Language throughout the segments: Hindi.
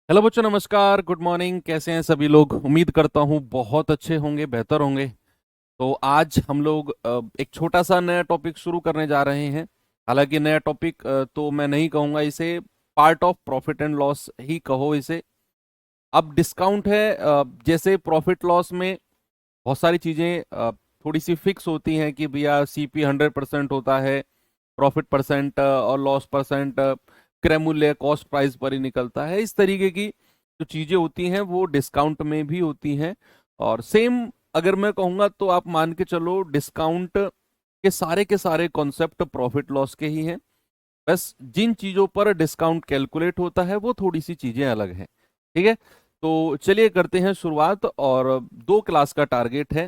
हेलो बच्चों, नमस्कार, गुड मॉर्निंग। कैसे हैं सभी लोग? उम्मीद करता हूँ बहुत अच्छे होंगे, बेहतर होंगे। तो आज हम लोग एक छोटा सा नया टॉपिक शुरू करने जा रहे हैं। हालांकि नया टॉपिक तो मैं नहीं कहूँगा इसे, part of profit and loss ही कहो इसे। अब डिस्काउंट है, जैसे प्रॉफिट लॉस में बहुत सारी चीज़ें थोड़ी सी फिक्स होती हैं कि भैया सीपी 100% होता है, प्रॉफिट परसेंट और लॉस परसेंट क्रय मूल्य कॉस्ट प्राइस पर ही निकलता है। इस तरीके की जो चीजें होती हैं वो डिस्काउंट में भी होती हैं। और सेम अगर मैं कहूँगा तो आप मान के चलो, डिस्काउंट के सारे कॉन्सेप्ट प्रॉफिट लॉस के ही हैं। बस जिन चीजों पर डिस्काउंट कैलकुलेट होता है वो थोड़ी सी चीजें अलग हैं। ठीक है, तो चलिए करते हैं शुरुआत। और 2 क्लास का टारगेट है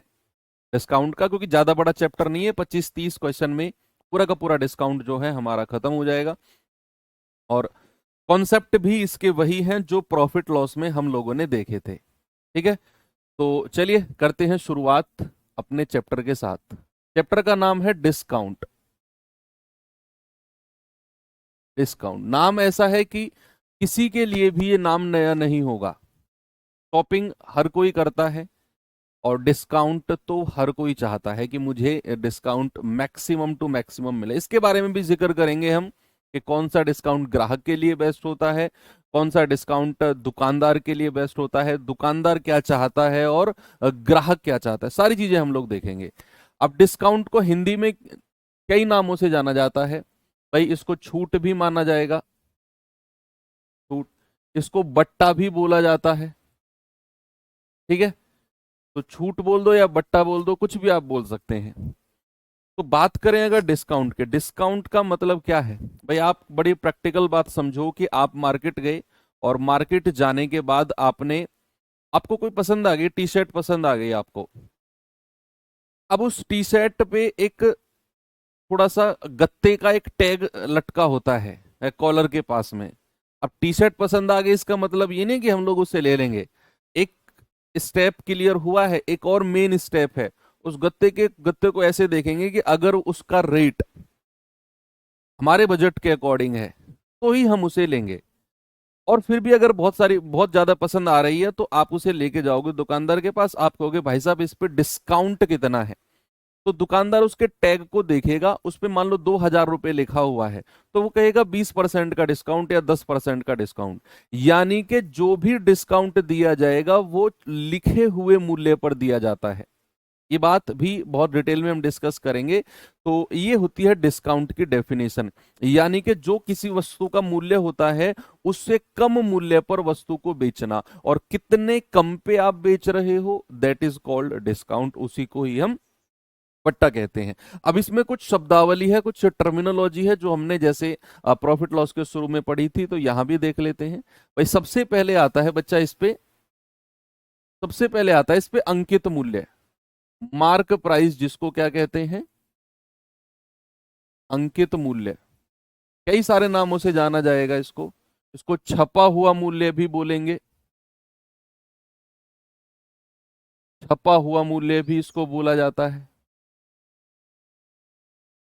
डिस्काउंट का, क्योंकि ज्यादा बड़ा चैप्टर नहीं है। 25-30 क्वेश्चन में पूरा का पूरा डिस्काउंट जो है हमारा खत्म हो जाएगा। और कॉन्सेप्ट भी इसके वही हैं जो प्रॉफिट लॉस में हम लोगों ने देखे थे। ठीक है, तो चलिए करते हैं शुरुआत अपने चैप्टर के साथ। चैप्टर का नाम है डिस्काउंट। डिस्काउंट नाम ऐसा है कि किसी के लिए भी ये नाम नया नहीं होगा। शॉपिंग हर कोई करता है, और डिस्काउंट तो हर कोई चाहता है कि मुझे डिस्काउंट मैक्सिमम टू मैक्सिमम मिले। इसके बारे में भी जिक्र करेंगे हम कि कौन सा डिस्काउंट ग्राहक के लिए बेस्ट होता है, कौन सा डिस्काउंट दुकानदार के लिए बेस्ट होता है, दुकानदार क्या चाहता है और ग्राहक क्या चाहता है। सारी चीजें हम लोग देखेंगे। अब डिस्काउंट को हिंदी में कई नामों से जाना जाता है। भाई, इसको छूट भी माना जाएगा, छूट। इसको बट्टा भी बोला जाता है। ठीक है, तो छूट बोल दो या बट्टा बोल दो, कुछ भी आप बोल सकते हैं। तो बात करें अगर डिस्काउंट के, डिस्काउंट का मतलब क्या है? भाई, आप बड़ी प्रैक्टिकल बात समझो कि आप मार्केट गए, और मार्केट जाने के बाद आपको कोई पसंद आ गई, टी शर्ट पसंद आ गई आपको। अब उस टी शर्ट पे एक थोड़ा सा गत्ते का एक टैग लटका होता है कॉलर के पास में। अब टी शर्ट पसंद आ गई, इसका मतलब ये नहीं कि हम लोग उससे ले लेंगे। एक स्टेप क्लियर हुआ है, एक और मेन स्टेप है। उस गत्ते को ऐसे देखेंगे कि अगर उसका रेट हमारे बजट के अकॉर्डिंग है तो ही हम उसे लेंगे। और फिर भी अगर बहुत ज्यादा पसंद आ रही है तो आप उसे लेके जाओगे दुकानदार के पास, आप कहोगे भाई साहब इस पे डिस्काउंट कितना है। तो दुकानदार उसके टैग को देखेगा, उस पे मान लो 2,000 रुपए लिखा हुआ है, तो वो कहेगा 20% का डिस्काउंट या 10% का डिस्काउंट। यानी कि जो भी डिस्काउंट दिया जाएगा वो लिखे हुए मूल्य पर दिया जाता है। ये बात भी बहुत डिटेल में हम डिस्कस करेंगे। तो ये होती है डिस्काउंट की डेफिनेशन। यानी कि जो किसी वस्तु का मूल्य होता है उससे कम मूल्य पर वस्तु को बेचना, और कितने कम पे आप बेच रहे हो, दैट इज कॉल्ड डिस्काउंट। उसी को ही हम पट्टा कहते हैं। अब इसमें कुछ शब्दावली है, कुछ टर्मिनोलॉजी है जो हमने जैसे प्रॉफिट लॉस के शुरू में पढ़ी थी, तो यहां भी देख लेते हैं। भाई, सबसे पहले आता है बच्चा इस पे, सबसे पहले आता है इस पे अंकित मूल्य, मार्क प्राइस, जिसको क्या कहते हैं? अंकित मूल्य। कई सारे नामों से जाना जाएगा इसको। इसको छपा हुआ मूल्य भी बोलेंगे, छपा हुआ मूल्य भी इसको बोला जाता है।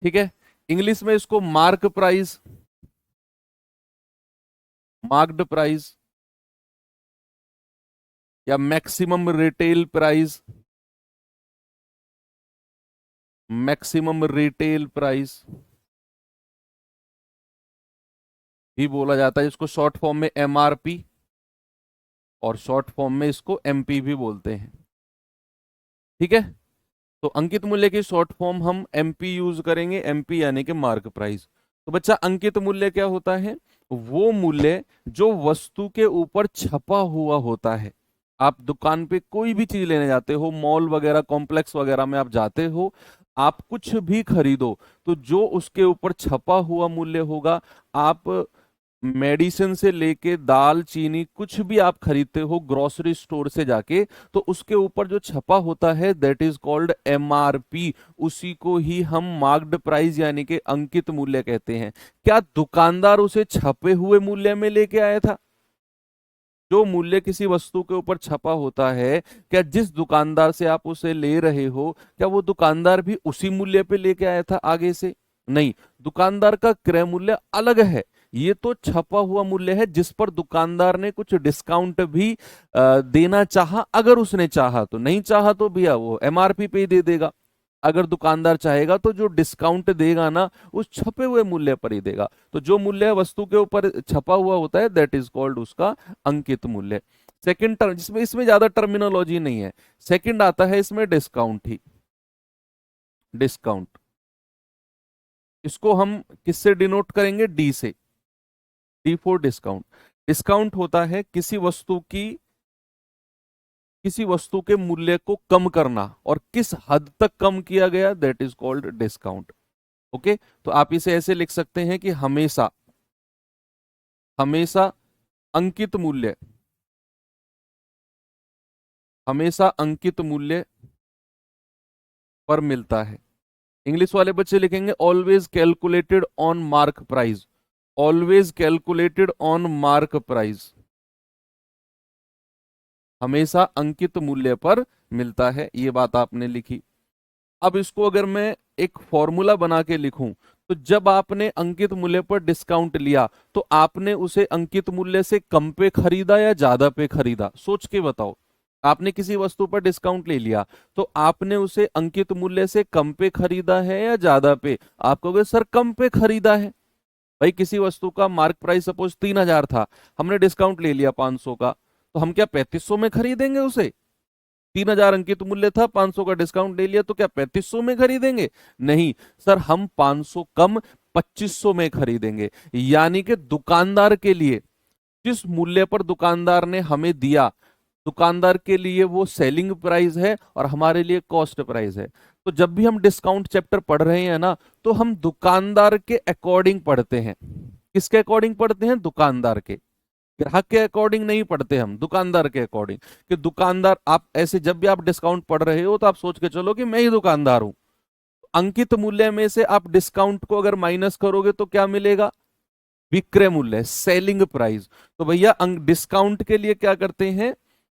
ठीक है, इंग्लिश में इसको मार्क प्राइस, मार्क्ड प्राइस, या maximum retail price, maximum retail price भी बोला जाता है। इसको शॉर्ट फॉर्म में एमआरपी, और शॉर्ट फॉर्म में इसको एमपी भी बोलते हैं। ठीक है, तो अंकित मूल्य की शॉर्ट फॉर्म हम एमपी यूज करेंगे, एमपी यानी कि मार्क प्राइस। तो बच्चा, अंकित मूल्य क्या होता है? वो मूल्य जो वस्तु के ऊपर छपा हुआ होता है। आप दुकान पे कोई भी चीज लेने जाते हो, मॉल वगैरह कॉम्प्लेक्स वगैरह में आप जाते हो, आप कुछ भी खरीदो, तो जो उसके ऊपर छपा हुआ मूल्य होगा, आप मेडिसिन से लेके दाल चीनी कुछ भी आप खरीदते हो ग्रोसरी स्टोर से जाके, तो उसके ऊपर जो छपा होता है दैट इज कॉल्ड एमआरपी। उसी को ही हम मार्क्ड प्राइस यानी कि अंकित मूल्य कहते हैं। क्या दुकानदार उसे छपे हुए मूल्य में लेके आया था? जो मूल्य किसी वस्तु के ऊपर छपा होता है, क्या जिस दुकानदार से आप उसे ले रहे हो, क्या वो दुकानदार भी उसी मूल्य पे लेके आया था आगे से? नहीं, दुकानदार का क्रय मूल्य अलग है। ये तो छपा हुआ मूल्य है जिस पर दुकानदार ने कुछ डिस्काउंट भी देना चाहा, अगर उसने चाहा तो, नहीं चाहा तो भैया वो एमआरपी पे ही दे देगा। अगर दुकानदार चाहेगा तो जो डिस्काउंट देगा ना उस छपे हुए मूल्य पर ही देगा। तो जो मूल्य वस्तु के ऊपर छपा हुआ होता है दैट इज कॉल्ड उसका अंकित मूल्य। सेकंड टर्म, जिसमें इसमें ज्यादा टर्मिनोलॉजी नहीं है, सेकंड आता है इसमें डिस्काउंट ही। डिस्काउंट, इसको हम किससे डिनोट करेंगे? डी से। D for discount. डिस्काउंट होता है किसी वस्तु के मूल्य को कम करना, और किस हद तक कम किया गया that is called discount. Okay, तो आप इसे ऐसे लिख सकते हैं कि हमेशा हमेशा अंकित मूल्य, हमेशा अंकित मूल्य पर मिलता है। इंग्लिश वाले बच्चे लिखेंगे always calculated on mark price. Always calculated on mark price, हमेशा अंकित मूल्य पर मिलता है। ये बात आपने लिखी। अब इसको अगर मैं एक फॉर्मूला बना के लिखूं, तो जब आपने अंकित मूल्य पर डिस्काउंट लिया तो आपने उसे अंकित मूल्य से कम पे खरीदा या ज्यादा पे खरीदा? सोच के बताओ। आपने किसी वस्तु पर डिस्काउंट ले लिया तो आपने उसे अंकित मूल्य से कम पे खरीदा है या ज्यादा पे? आप कहोगे सर कम पे खरीदा है। भाई किसी वस्तु का मार्क प्राइस सपोज 3000 था, हमने डिस्काउंट ले लिया 500 का, तो हम क्या 3500 में खरीदेंगे उसे? 3000 अंकित मूल्य था, 500 का डिस्काउंट ले लिया, तो क्या 3500 में खरीदेंगे? नहीं सर, हम 500 कम 2500 में खरीदेंगे। यानी कि दुकानदार के लिए जिस मूल्य पर दुकानदार ने हमें दिया, दुकानदार के लिए वो सेलिंग प्राइस है और हमारे लिए कॉस्ट प्राइस है। तो जब भी हम डिस्काउंट चैप्टर पढ़ रहे हैं ना, तो हम दुकानदार के अकॉर्डिंग पढ़ते हैं। किसके अकॉर्डिंग पढ़ते हैं? दुकानदार के। ग्राहक के अकॉर्डिंग नहीं पढ़ते हम, दुकानदार के अकॉर्डिंग। कि दुकानदार, आप ऐसे जब भी आप डिस्काउंट पढ़ रहे हो तो आप सोच के चलो कि मैं ही दुकानदार हूं। अंकित मूल्य में से आप डिस्काउंट को अगर माइनस करोगे तो क्या मिलेगा? विक्रय मूल्य, सेलिंग प्राइस। तो भैया डिस्काउंट के लिए क्या करते हैं?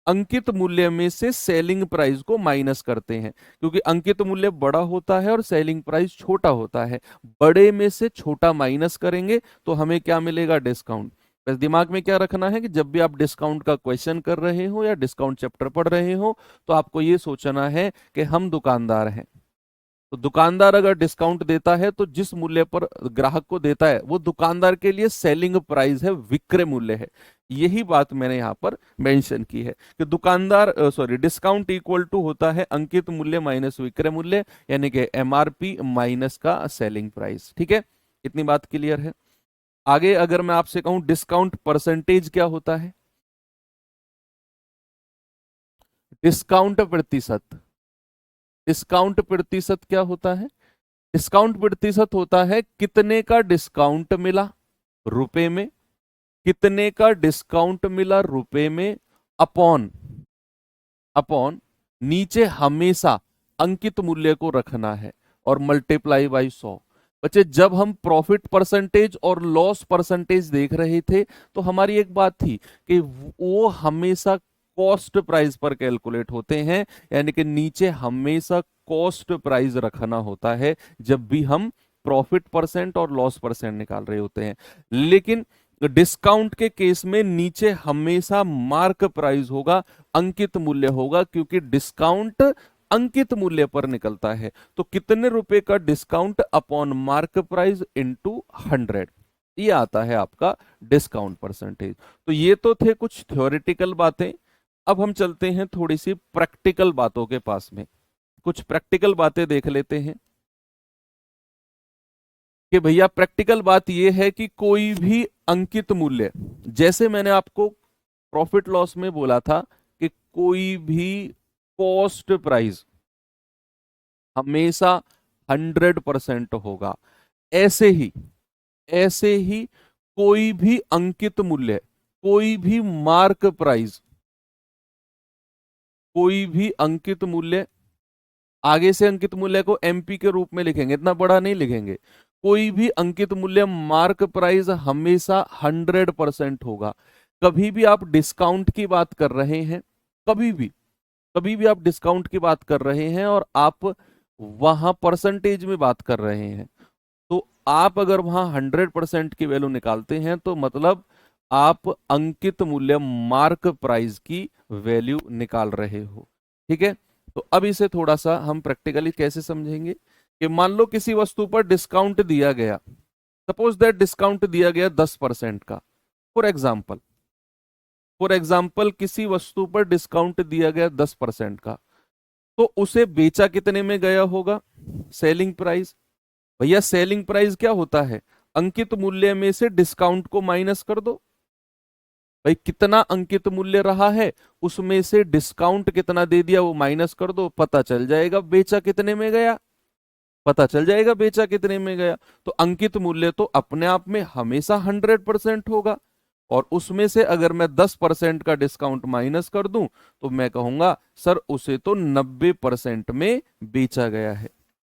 अंकित मूल्य में से सेलिंग प्राइस को माइनस करते हैं, क्योंकि अंकित मूल्य बड़ा होता है और सेलिंग प्राइस छोटा होता है। बड़े में से छोटा माइनस करेंगे तो हमें क्या मिलेगा? डिस्काउंट। बस दिमाग में क्या रखना है कि जब भी आप डिस्काउंट का क्वेश्चन कर रहे हो या डिस्काउंट चैप्टर पढ़ रहे हो तो आपको ये सोचना है कि हम दुकानदार हैं। तो दुकानदार अगर डिस्काउंट देता है तो जिस मूल्य पर ग्राहक को देता है वो दुकानदार के लिए सेलिंग प्राइस है, विक्रय मूल्य है। यही बात मैंने यहां पर मेंशन की है कि दुकानदार डिस्काउंट इक्वल टू होता है अंकित मूल्य माइनस विक्रय मूल्य, यानी कि एमआरपी माइनस का सेलिंग प्राइस। ठीक है, इतनी बात क्लियर है। आगे अगर मैं आपसे कहूं डिस्काउंट परसेंटेज क्या होता है? डिस्काउंट प्रतिशत। डिस्काउंट प्रतिशत क्या होता है? डिस्काउंट प्रतिशत होता है कितने का डिस्काउंट मिला रुपए में, कितने का डिस्काउंट मिला रुपए में, अपॉन अपॉन नीचे हमेशा अंकित मूल्य को रखना है और मल्टीप्लाई बाई 100। बच्चे जब हम प्रॉफिट परसेंटेज और लॉस परसेंटेज देख रहे थे तो हमारी एक बात थी कि वो हमेशा कॉस्ट प्राइस पर कैलकुलेट होते हैं, यानी कि नीचे हमेशा कॉस्ट प्राइस रखना होता है जब भी हम प्रॉफिट परसेंट और लॉस परसेंट निकाल रहे होते हैं। लेकिन डिस्काउंट के केस में नीचे हमेशा मार्क प्राइस होगा, अंकित मूल्य होगा, क्योंकि डिस्काउंट अंकित मूल्य पर निकलता है। तो कितने रुपए का discount upon mark price into 100, ये आता है आपका डिस्काउंट परसेंटेज। तो ये तो थे कुछ थ्योरेटिकल बातें। अब हम चलते हैं थोड़ी सी प्रैक्टिकल बातों के पास में। कुछ प्रैक्टिकल बातें देख लेते हैं कि भैया प्रैक्टिकल बात यह है कि कोई भी अंकित मूल्य, जैसे मैंने आपको प्रॉफिट लॉस में बोला था कि कोई भी कॉस्ट प्राइस हमेशा 100% होगा, ऐसे ही कोई भी अंकित मूल्य, कोई भी मार्क प्राइस, कोई भी अंकित मूल्य, आगे से अंकित मूल्य को एमपी के रूप में लिखेंगे, इतना बड़ा नहीं लिखेंगे। कोई भी अंकित मूल्य मार्क प्राइस हमेशा 100% होगा। कभी भी आप डिस्काउंट की बात कर रहे हैं, कभी भी आप डिस्काउंट की बात कर रहे हैं और आप वहां परसेंटेज में बात कर रहे हैं, तो आप अगर वहां 100% की वैल्यू निकालते हैं तो मतलब आप अंकित मूल्य मार्क प्राइस की वैल्यू निकाल रहे हो। ठीक है, तो अब इसे थोड़ा सा हम प्रैक्टिकली कैसे समझेंगे कि मान लो किसी वस्तु पर डिस्काउंट दिया गया, सपोज दैट डिस्काउंट दिया गया 10% का। फॉर एग्जाम्पल, किसी वस्तु पर डिस्काउंट दिया गया 10% का, तो उसे बेचा कितने में गया होगा? Selling price. भैया सेलिंग प्राइस क्या होता है? अंकित मूल्य में से डिस्काउंट को माइनस कर दो। भाई कितना अंकित मूल्य रहा है, उसमें से डिस्काउंट कितना दे दिया वो माइनस कर दो, पता चल जाएगा बेचा कितने में गया। पता चल जाएगा बेचा कितने में गया। तो अंकित मूल्य तो अपने आप में हमेशा 100% होगा, और उसमें से अगर मैं 10% का डिस्काउंट माइनस कर दूं तो मैं कहूंगा सर उसे तो 90% में बेचा गया है।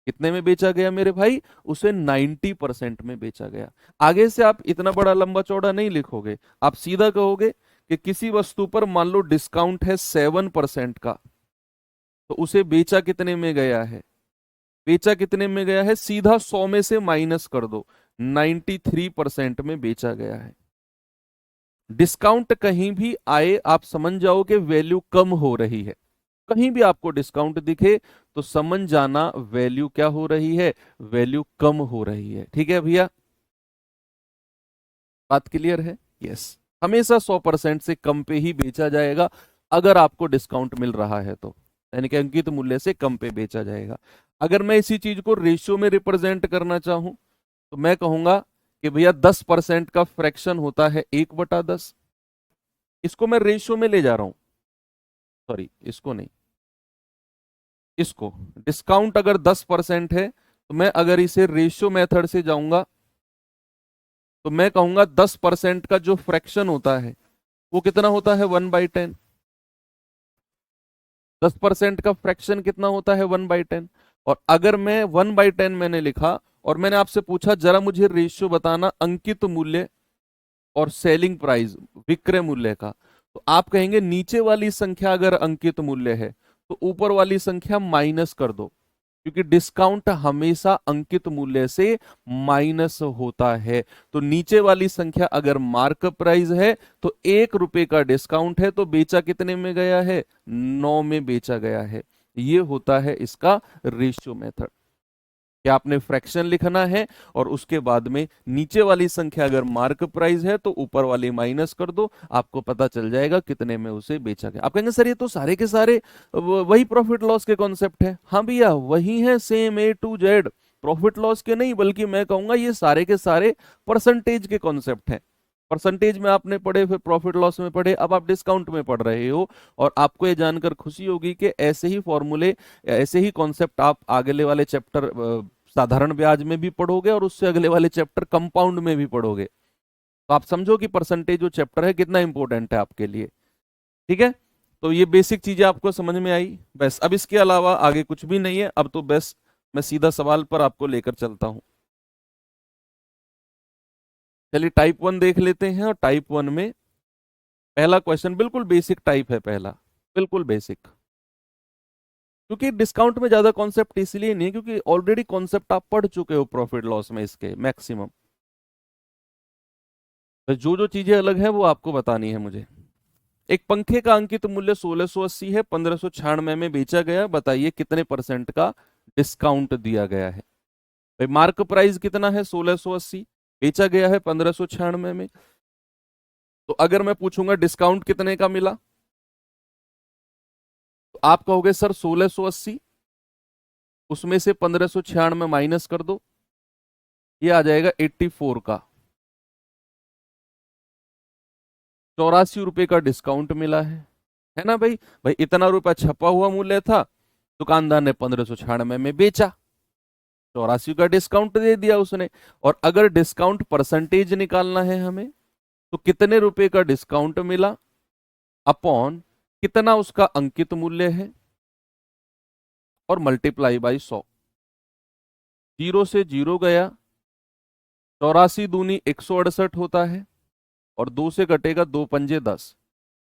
कितने में बेचा गया मेरे भाई? उसे 90% में बेचा गया। आगे से आप इतना बड़ा लंबा चौड़ा नहीं लिखोगे, आप सीधा कहोगे कि किसी वस्तु पर मान लो डिस्काउंट है 7% का, तो उसे बेचा कितने में गया है? बेचा कितने में गया है? सीधा 100 में से माइनस कर दो, 93% में बेचा गया है। डिस्काउंट कहीं भी आए आप समझ जाओ कि वैल्यू कम हो रही है। कहीं भी आपको डिस्काउंट दिखे तो समझ जाना वैल्यू क्या हो रही है? वैल्यू कम हो रही है। ठीक है भैया, बात क्लियर है? यस, हमेशा 100% से कम पे ही बेचा जाएगा अगर आपको डिस्काउंट मिल रहा है तो, यानी कि अंकित मूल्य से कम पे बेचा जाएगा। अगर मैं इसी चीज को रेशियो में रिप्रेजेंट करना चाहूं तो मैं कहूंगा कि भैया 10% का फ्रैक्शन होता है 1/10। इसको मैं रेशियो में ले जा रहा हूं, सॉरी इसको नहीं, इसको डिस्काउंट अगर 10% है तो मैं अगर इसे रेशियो मेथड से जाऊंगा तो मैं कहूंगा 10% का जो फ्रैक्शन होता है वो कितना होता है? 1/10। 10% का फ्रैक्शन कितना होता है? 1/10। और अगर मैं 1/10 मैंने लिखा और मैंने आपसे पूछा जरा मुझे रेशियो बताना अंकित मूल्य और सेलिंग प्राइस, विक्रय मूल्य का, तो आप कहेंगे नीचे वाली संख्या अगर अंकित मूल्य है तो ऊपर वाली संख्या माइनस कर दो, क्योंकि डिस्काउंट हमेशा अंकित मूल्य से माइनस होता है। तो नीचे वाली संख्या अगर मार्क प्राइस है तो 1 रुपए का डिस्काउंट है तो बेचा कितने में गया है? 9 में बेचा गया है। ये होता है इसका रेशियो मेथड, कि आपने फ्रैक्शन लिखना है और उसके बाद में नीचे वाली संख्या अगर मार्क प्राइस है तो ऊपर वाली माइनस कर दो, आपको पता चल जाएगा कितने में उसे बेचा गया। आप कहेंगे सर ये तो सारे के सारे वही प्रॉफिट लॉस के कॉन्सेप्ट है। हाँ भैया वही है, same A to Z। Profit loss के नहीं, बल्कि मैं कहूंगा ये सारे के सारे परसेंटेज के कॉन्सेप्ट हैं। परसेंटेज में आपने पढ़े, फिर प्रॉफिट लॉस में पढ़े, अब आप डिस्काउंट में पढ़ रहे हो। और आपको ये जानकर खुशी होगी कि ऐसे ही फॉर्मूले, ऐसे ही कॉन्सेप्ट आप अगले वाले चैप्टर साधारण ब्याज में भी पढ़ोगे और उससे अगले वाले चैप्टर कंपाउंड में भी पढ़ोगे। तो आप समझो कि परसेंटेज जो चैप्टर है कितना इंपॉर्टेंट है आपके लिए। ठीक है, तो ये बेसिक चीजें आपको समझ में आई। बस अब इसके अलावा आगे कुछ भी नहीं है। अब तो बस मैं सीधा सवाल पर आपको लेकर चलता हूं। चलिए टाइप 1 देख लेते हैं। और टाइप 1 में पहला क्वेश्चन बिल्कुल बेसिक टाइप है, पहला बिल्कुल बेसिक। क्योंकि डिस्काउंट में ज्यादा कॉन्सेप्ट इसलिए नहीं है क्योंकि ऑलरेडी कॉन्सेप्ट आप पढ़ चुके हो प्रॉफिट लॉस में, इसके मैक्सिमम। तो जो जो चीजें अलग है वो आपको बतानी है मुझे। एक पंखे का अंकित मूल्य 1680 है, 1596 में बेचा गया, बताइए कितने परसेंट का डिस्काउंट दिया गया है? भाई मार्क प्राइस कितना है? 1680, बेचा गया है 1596 में। तो अगर मैं पूछूंगा डिस्काउंट कितने का मिला, तो आप कहोगे सर 1680, उसमें से 1596 माइनस कर दो, ये आ जाएगा 84 का। 84 रुपए का डिस्काउंट मिला है ना भाई? भाई इतना रुपया छपा हुआ मूल्य था, दुकानदार ने 1596 में बेचा, 84 का डिस्काउंट दे दिया उसने। और अगर डिस्काउंट परसेंटेज निकालना है हमें तो कितने रुपए का डिस्काउंट मिला अपॉन कितना उसका अंकित मूल्य है, और मल्टीप्लाई बाई 100। जीरो से जीरो गया, 84 दूनी 168 होता है, और 2 से घटेगा 2 पंजे 10,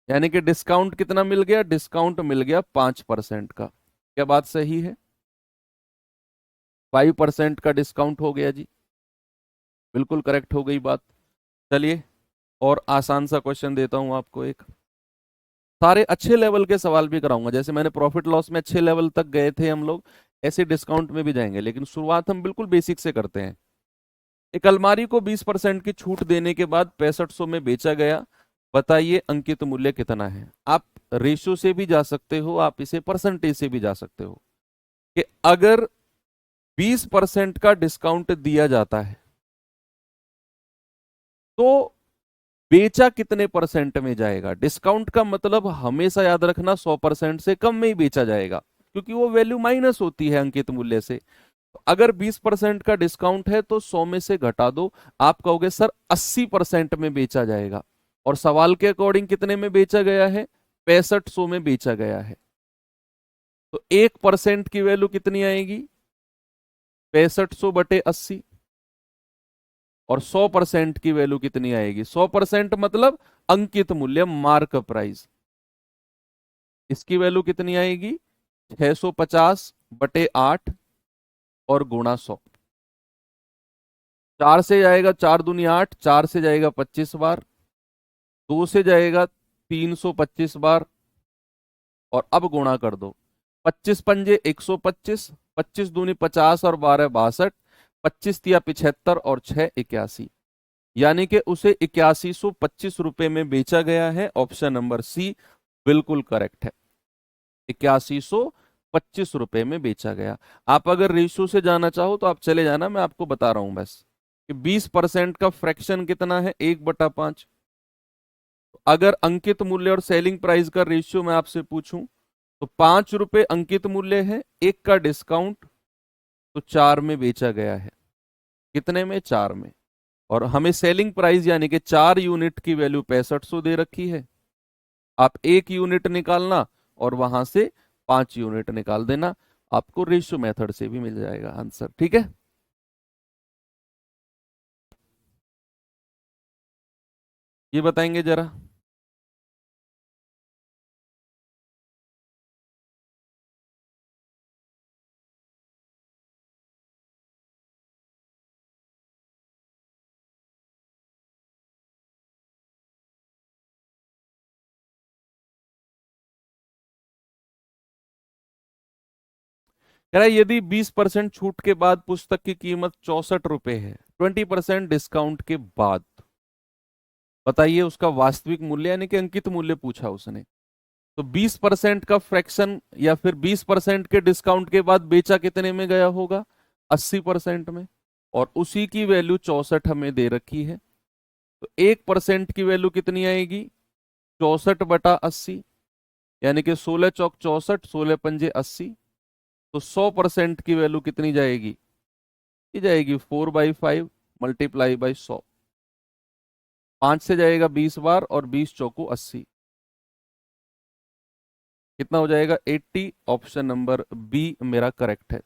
यानी कि डिस्काउंट कितना मिल गया? डिस्काउंट मिल गया 5% का। क्या बात सही है? 5% का डिस्काउंट हो गया जी। बिल्कुल करेक्ट हो गई बात। चलिए और आसान सा क्वेश्चन देता हूं आपको एक। सारे अच्छे लेवल के सवाल भी कराऊंगा, जैसे मैंने प्रॉफिट लॉस में अच्छे लेवल तक गए थे हम लोग, ऐसे डिस्काउंट में भी जाएंगे, लेकिन शुरुआत हम बिल्कुल बेसिक से करते हैं। एक अलमारी को 20% की छूट देने के बाद 6500 में बेचा गया, बताइए अंकित मूल्य कितना है। आप रेशो से भी जा सकते हो, आप इसे परसेंटेज से भी जा सकते हो कि अगर 20% का डिस्काउंट दिया जाता है तो बेचा कितने परसेंट में जाएगा। डिस्काउंट का मतलब हमेशा याद रखना 100% से कम में ही बेचा जाएगा, क्योंकि वो वैल्यू माइनस होती है अंकित मूल्य से। तो अगर 20% का डिस्काउंट है तो 100 में से घटा दो, आप कहोगे सर 80% में बेचा जाएगा, और सवाल के अकॉर्डिंग कितने में बेचा गया है, 6500 में बेचा गया है। तो 1% की वैल्यू कितनी आएगी, 6500 बटे 80, और 100% की वैल्यू कितनी आएगी, 100% मतलब अंकित मूल्य, मार्क प्राइस, इसकी वैल्यू कितनी आएगी, 650 बटे 8 और गुणा 100। 4 से जाएगा 4 दूनी 8, 4 से जाएगा 25 बार, 2 से जाएगा 325 बार, और अब गुणा कर दो। 25 पंजे 125, 25 दूनी 50 और 12 62, 25 तिया 75 और 6 81, यानी कि उसे 8125 रुपए में बेचा गया है। ऑप्शन नंबर सी बिल्कुल करेक्ट है, 8125 रुपए में बेचा गया। आप अगर रेशियो से जाना चाहो तो आप चले जाना, मैं आपको बता रहा हूं बस कि 20% का फ्रैक्शन कितना है, 1/5। अगर अंकित मूल्य और सेलिंग प्राइस का रेशियो मैं आपसे पूछूं तो 5 रुपए अंकित मूल्य है, 1 का डिस्काउंट, तो 4 में बेचा गया है। कितने में, 4 में। और हमें सेलिंग प्राइस यानी कि 4 यूनिट की वैल्यू 6500 दे रखी है। आप 1 यूनिट निकालना और वहां से 5 यूनिट निकाल देना, आपको रेशियो मेथड से भी मिल जाएगा आंसर। ठीक है, ये बताएंगे जरा। कह रहा है यदि 20% छूट के बाद पुस्तक की कीमत 64 रुपए है, 20% डिस्काउंट के बाद, बताइए उसका वास्तविक मूल्य, यानी कि अंकित मूल्य पूछा उसने। तो 20% का फ्रैक्शन या फिर 20% के डिस्काउंट के बाद बेचा कितने में गया होगा, 80% में, और उसी की वैल्यू 64 हमें दे रखी है। तो 1% की वैल्यू कितनी आएगी, 64/80, यानी कि 16 चौक 64, 16 पंजे 80। तो 100% की वैल्यू कितनी जाएगी, ये जाएगी 4/5 मल्टीप्लाई बाई 100। 5 से जाएगा 20 बार और 20 चौको 80, कितना हो जाएगा 80। ऑप्शन नंबर बी मेरा करेक्ट है।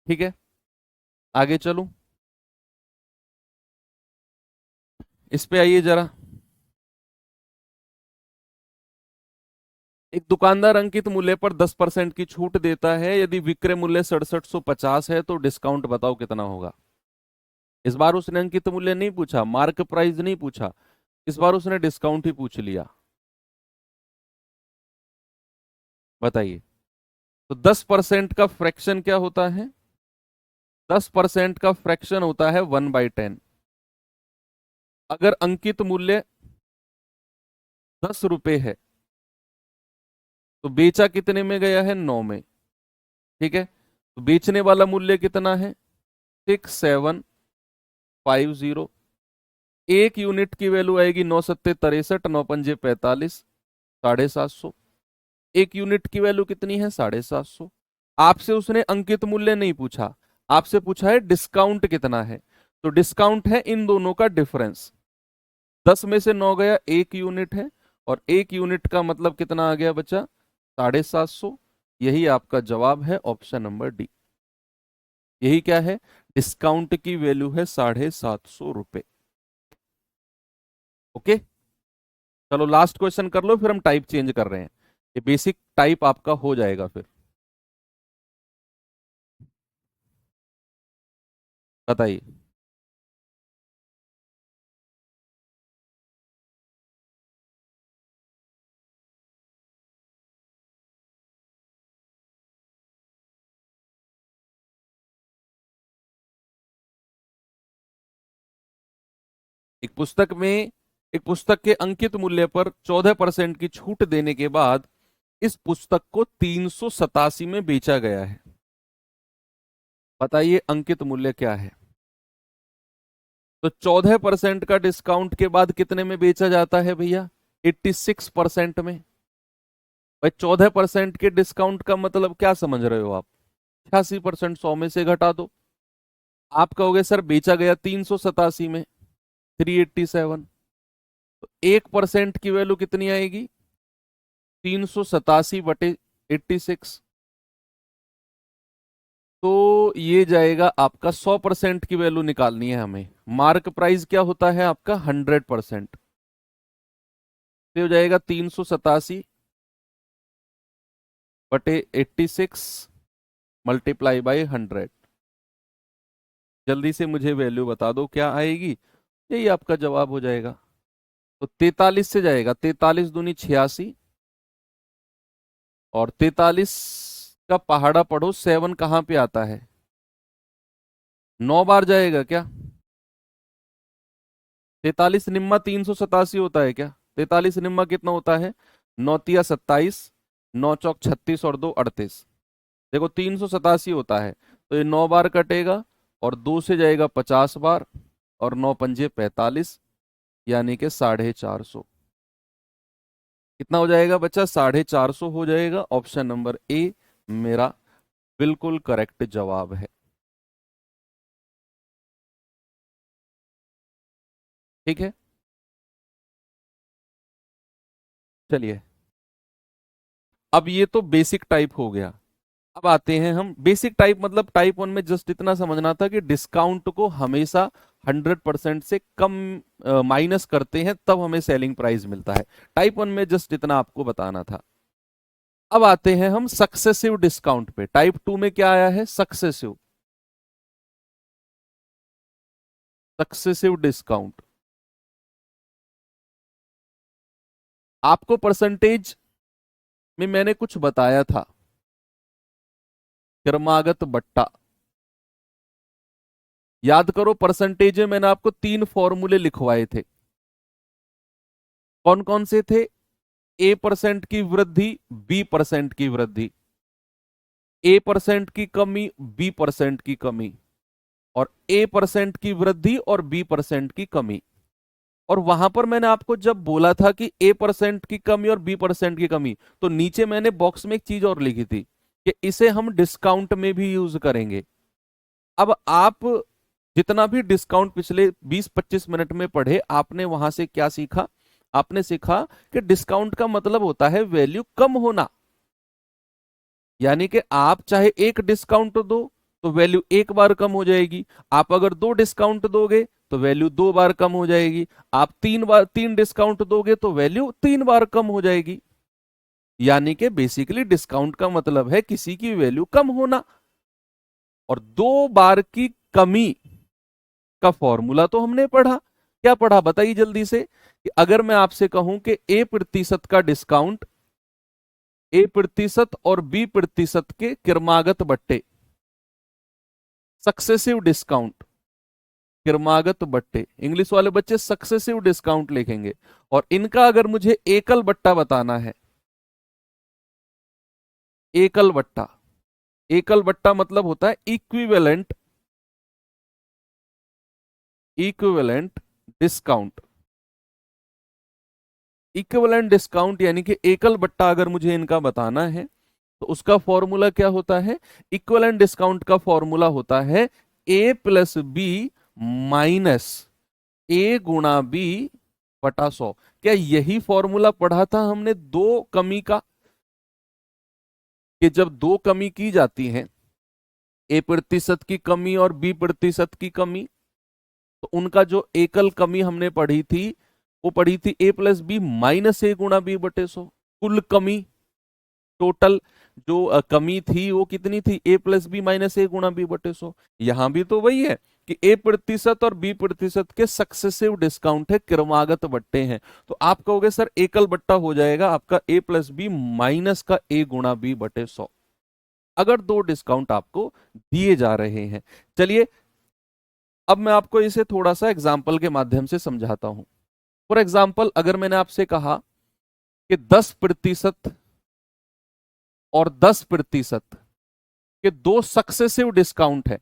ठीक है, आगे चलूं, इस पे आइए जरा। एक दुकानदार अंकित मूल्य पर 10% की छूट देता है, यदि विक्रय मूल्य 6750 है तो डिस्काउंट बताओ कितना होगा। इस बार उसने अंकित मूल्य नहीं पूछा, मार्क प्राइस नहीं पूछा, इस बार उसने डिस्काउंट ही पूछ लिया। बताइए, तो 10% का फ्रैक्शन क्या होता है, 10% का फ्रैक्शन होता है 1/10। अगर अंकित मूल्य 10 रुपए है तो बेचा कितने में गया है, 9 में। ठीक है, तो बेचने वाला मूल्य कितना है, 6750। एक यूनिट की वैल्यू आएगी 9 सत्ते 63, 9 पंजे 45, 750। एक यूनिट की वैल्यू कितनी है, 750। आपसे उसने अंकित मूल्य नहीं पूछा, आपसे पूछा है डिस्काउंट कितना है। तो डिस्काउंट है इन दोनों का डिफरेंस, 10 में से 9 गया, 1 यूनिट है, और 1 यूनिट का मतलब कितना आ गया बच्चा, 750। यही आपका जवाब है, ऑप्शन नंबर डी। यही क्या है, डिस्काउंट की वैल्यू है 750 रुपए। ओके, चलो लास्ट क्वेश्चन कर लो, फिर हम टाइप चेंज कर रहे हैं, ये बेसिक टाइप आपका हो जाएगा फिर। बताइए। एक पुस्तक में, एक पुस्तक के अंकित मूल्य पर 14% की छूट देने के बाद इस पुस्तक को 387 में बेचा गया है। बताइए अंकित मूल्य क्या है। तो 14% का डिस्काउंट के बाद कितने में बेचा जाता है भैया? 86% में। भाई 14% के डिस्काउंट का मतलब क्या समझ रहे हो आप? 86% 100 में से घटा दो। आप कहोगे सर बेचा गया 387 में, 387। तो 1% की वैल्यू कितनी आएगी? 387/86। तो ये जाएगा आपका 100% की वैल्यू निकालनी है हमें। मार्क प्राइस क्या होता है आपका? 100%। तो हो जाएगा 387/86 मल्टीप्लाई बाई 100। जल्दी से मुझे वैल्यू बता दो क्या आएगी। यही आपका जवाब हो जाएगा। तो 43 से जाएगा, 43 दूनी 86, और 43 का पहाड़ा पढ़ो, 7 कहाँ पे आता है? 9 बार जाएगा क्या? 43 निम्मा 387 होता है क्या? 43 निम्मा कितना होता है? 9 तिया 27, 9 चौक 36 और 2 38। देखो 387 होता है, तो ये 9 बार कटेगा, और 2 से जाएगा 50 बार, और 9 पंजे 45, यानी कि 450। कितना हो जाएगा बच्चा? 450 हो जाएगा। ऑप्शन नंबर ए मेरा बिल्कुल करेक्ट जवाब है। ठीक है, चलिए। अब ये तो बेसिक टाइप हो गया। अब आते हैं हम बेसिक टाइप, मतलब टाइप 1 में जस्ट इतना समझना था कि डिस्काउंट को हमेशा 100% से कम माइनस करते हैं, तब हमें सेलिंग प्राइस मिलता है। टाइप 1 में जस्ट इतना आपको बताना था। अब आते हैं हम सक्सेसिव डिस्काउंट पे। टाइप 2 में क्या आया है? सक्सेसिव। Successive discount. आपको परसेंटेज में मैंने कुछ बताया था, क्रमागत बट्टा। याद करो, परसेंटेज में मैंने आपको 3 फॉर्मूले लिखवाए थे। कौन कौन से थे? A% की वृद्धि, B% की वृद्धि, A% की कमी, B% की कमी, और A% की वृद्धि और B% की कमी। और वहां पर मैंने आपको जब बोला था कि A% की कमी और B% की कमी, तो नीचे मैंने बॉक्स में एक चीज और लिखी थी कि इसे हम डिस्काउंट में भी यूज करेंगे। अब आप जितना भी डिस्काउंट पिछले 20-25 मिनट में पढ़े, आपने वहां से क्या सीखा? आपने सीखा कि डिस्काउंट का मतलब होता है वैल्यू कम होना। यानी कि आप चाहे एक डिस्काउंट दो तो वैल्यू एक बार कम हो जाएगी, आप अगर 2 डिस्काउंट दोगे तो वैल्यू 2 बार कम हो जाएगी, आप 3 डिस्काउंट दोगे तो वैल्यू 3 बार कम हो जाएगी। यानी कि बेसिकली डिस्काउंट का मतलब है किसी की वैल्यू कम होना। और 2 बार की कमी का फॉर्मूला तो हमने पढ़ा। क्या पढ़ा बताइए जल्दी से। कि अगर मैं आपसे कहूं कि A% का डिस्काउंट, A% और B% के क्रमागत बट्टे, सक्सेसिव डिस्काउंट, क्रमागत बट्टे, इंग्लिश वाले बच्चे सक्सेसिव डिस्काउंट लिखेंगे। और इनका अगर मुझे एकल बट्टा बताना है, एकल बट्टा, एकल बट्टा मतलब होता है equivalent, equivalent discount. Equivalent discount यानी कि एकल बट्टा अगर मुझे इनका बताना है, तो उसका फॉर्मूला क्या होता है? इक्विवेलेंट डिस्काउंट का फॉर्मूला होता है A+B माइनस A×B/100। क्या यही फॉर्मूला पढ़ा था हमने दो कमी का? कि जब दो कमी की जाती है, A% की कमी और B% की कमी, तो उनका जो एकल कमी हमने पढ़ी थी, वो पढ़ी थी A+B माइनस A×B/100, कुल कमी, टोटल। जो कमी थी वो कितनी थी, ए प्लस बी माइनस ए गुणा बी बटे 100। यहां भी तो वही है कि ए प्रतिशत और बी प्रतिशत के सक्सेसिव डिस्काउंट है, क्रमागत बट्टे हैं। तो आप कहोगे सर एकल बट्टा हो जाएगा आपका ए प्लस बी माइनस का ए गुणा बी बटे 100, अगर दो डिस्काउंट आपको दिए जा रहे हैं। चलिए अब मैं आपको इसे थोड़ा सा एग्जाम्पल के माध्यम से समझाता हूं। फॉर एग्जाम्पल, अगर मैंने आपसे कहा कि 10% और 10% के दो सक्सेसिव डिस्काउंट है,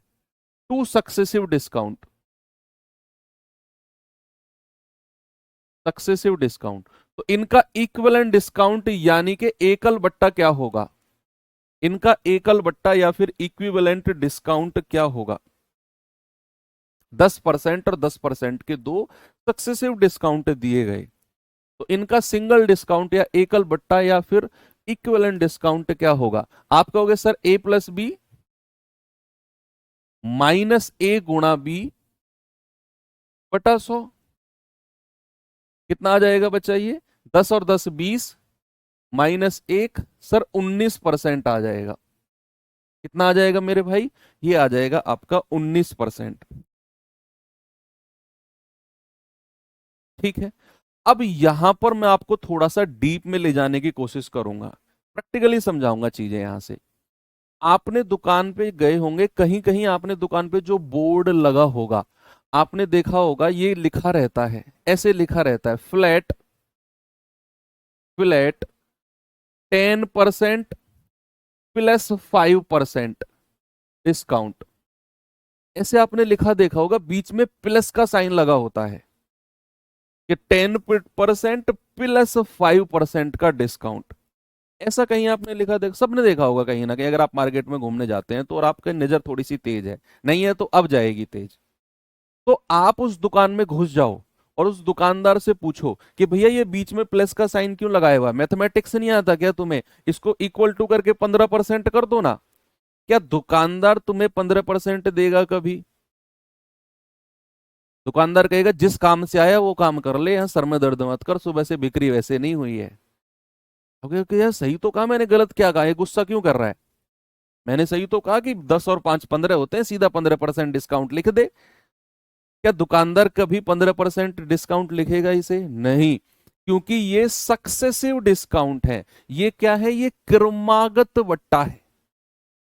two successive discount, successive discount, तो इनका इक्विवेलेंट डिस्काउंट यानी कि एकल बट्टा क्या होगा, इनका एकल बट्टा या फिर इक्विवेलेंट डिस्काउंट क्या होगा। 10% और 10% के दो सक्सेसिव डिस्काउंट दिए गए, तो इनका सिंगल डिस्काउंट या एकल बट्टा या फिर इक्विवेलेंट डिस्काउंट क्या होगा। आप कहोगे सर ए प्लस बी माइनस ए गुणा बी बटा 100, कितना आ जाएगा बच्चा ये, 10 और 10 20 माइनस 1 सर 19% आ जाएगा। कितना आ जाएगा मेरे भाई, ये आ जाएगा आपका 19%। ठीक है, अब यहां पर मैं आपको थोड़ा सा डीप में ले जाने की कोशिश करूंगा, प्रैक्टिकली समझाऊंगा चीजें। यहां से आपने दुकान पे गए होंगे, कहीं कहीं आपने दुकान पे जो बोर्ड लगा होगा आपने देखा होगा, ये लिखा रहता है, ऐसे लिखा रहता है, फ्लैट फ्लैट 10% प्लस 5% डिस्काउंट, ऐसे आपने लिखा देखा होगा, बीच में प्लस का साइन लगा होता है कि 10% प्लस 5% का डिस्काउंट। ऐसा कहीं आपने लिखा देख, सबने देखा होगा कहीं ना कहीं, अगर आप मार्केट में घूमने जाते हैं तो, और आपकी नजर थोड़ी सी तेज है, नहीं है तो अब जाएगी तेज। तो आप उस दुकान में घुस जाओ और उस दुकानदार से पूछो कि भैया ये बीच में प्लस का साइन क्यों लगाया हुआ है, मैथमेटिक्स नहीं आता क्या तुम्हें, इसको इक्वल टू करके 15% कर दो ना। क्या दुकानदार तुम्हें 15% देगा कभी? दुकानदार कहेगा जिस काम से आया वो काम कर ले, यहाँ सर में दर्द मत कर, सुबह से बिक्री वैसे नहीं हुई है। ओके यार सही तो कहा मैंने, गलत क्या कहा, ये गुस्सा क्यों कर रहा है, मैंने सही तो कहा कि 10 और 5 15 होते हैं, सीधा 15% डिस्काउंट लिख दे। क्या दुकानदार कभी 15% डिस्काउंट लिखेगा इसे? नहीं, क्योंकि ये सक्सेसिव डिस्काउंट है। ये क्या है, ये क्रमागत बट्टा है।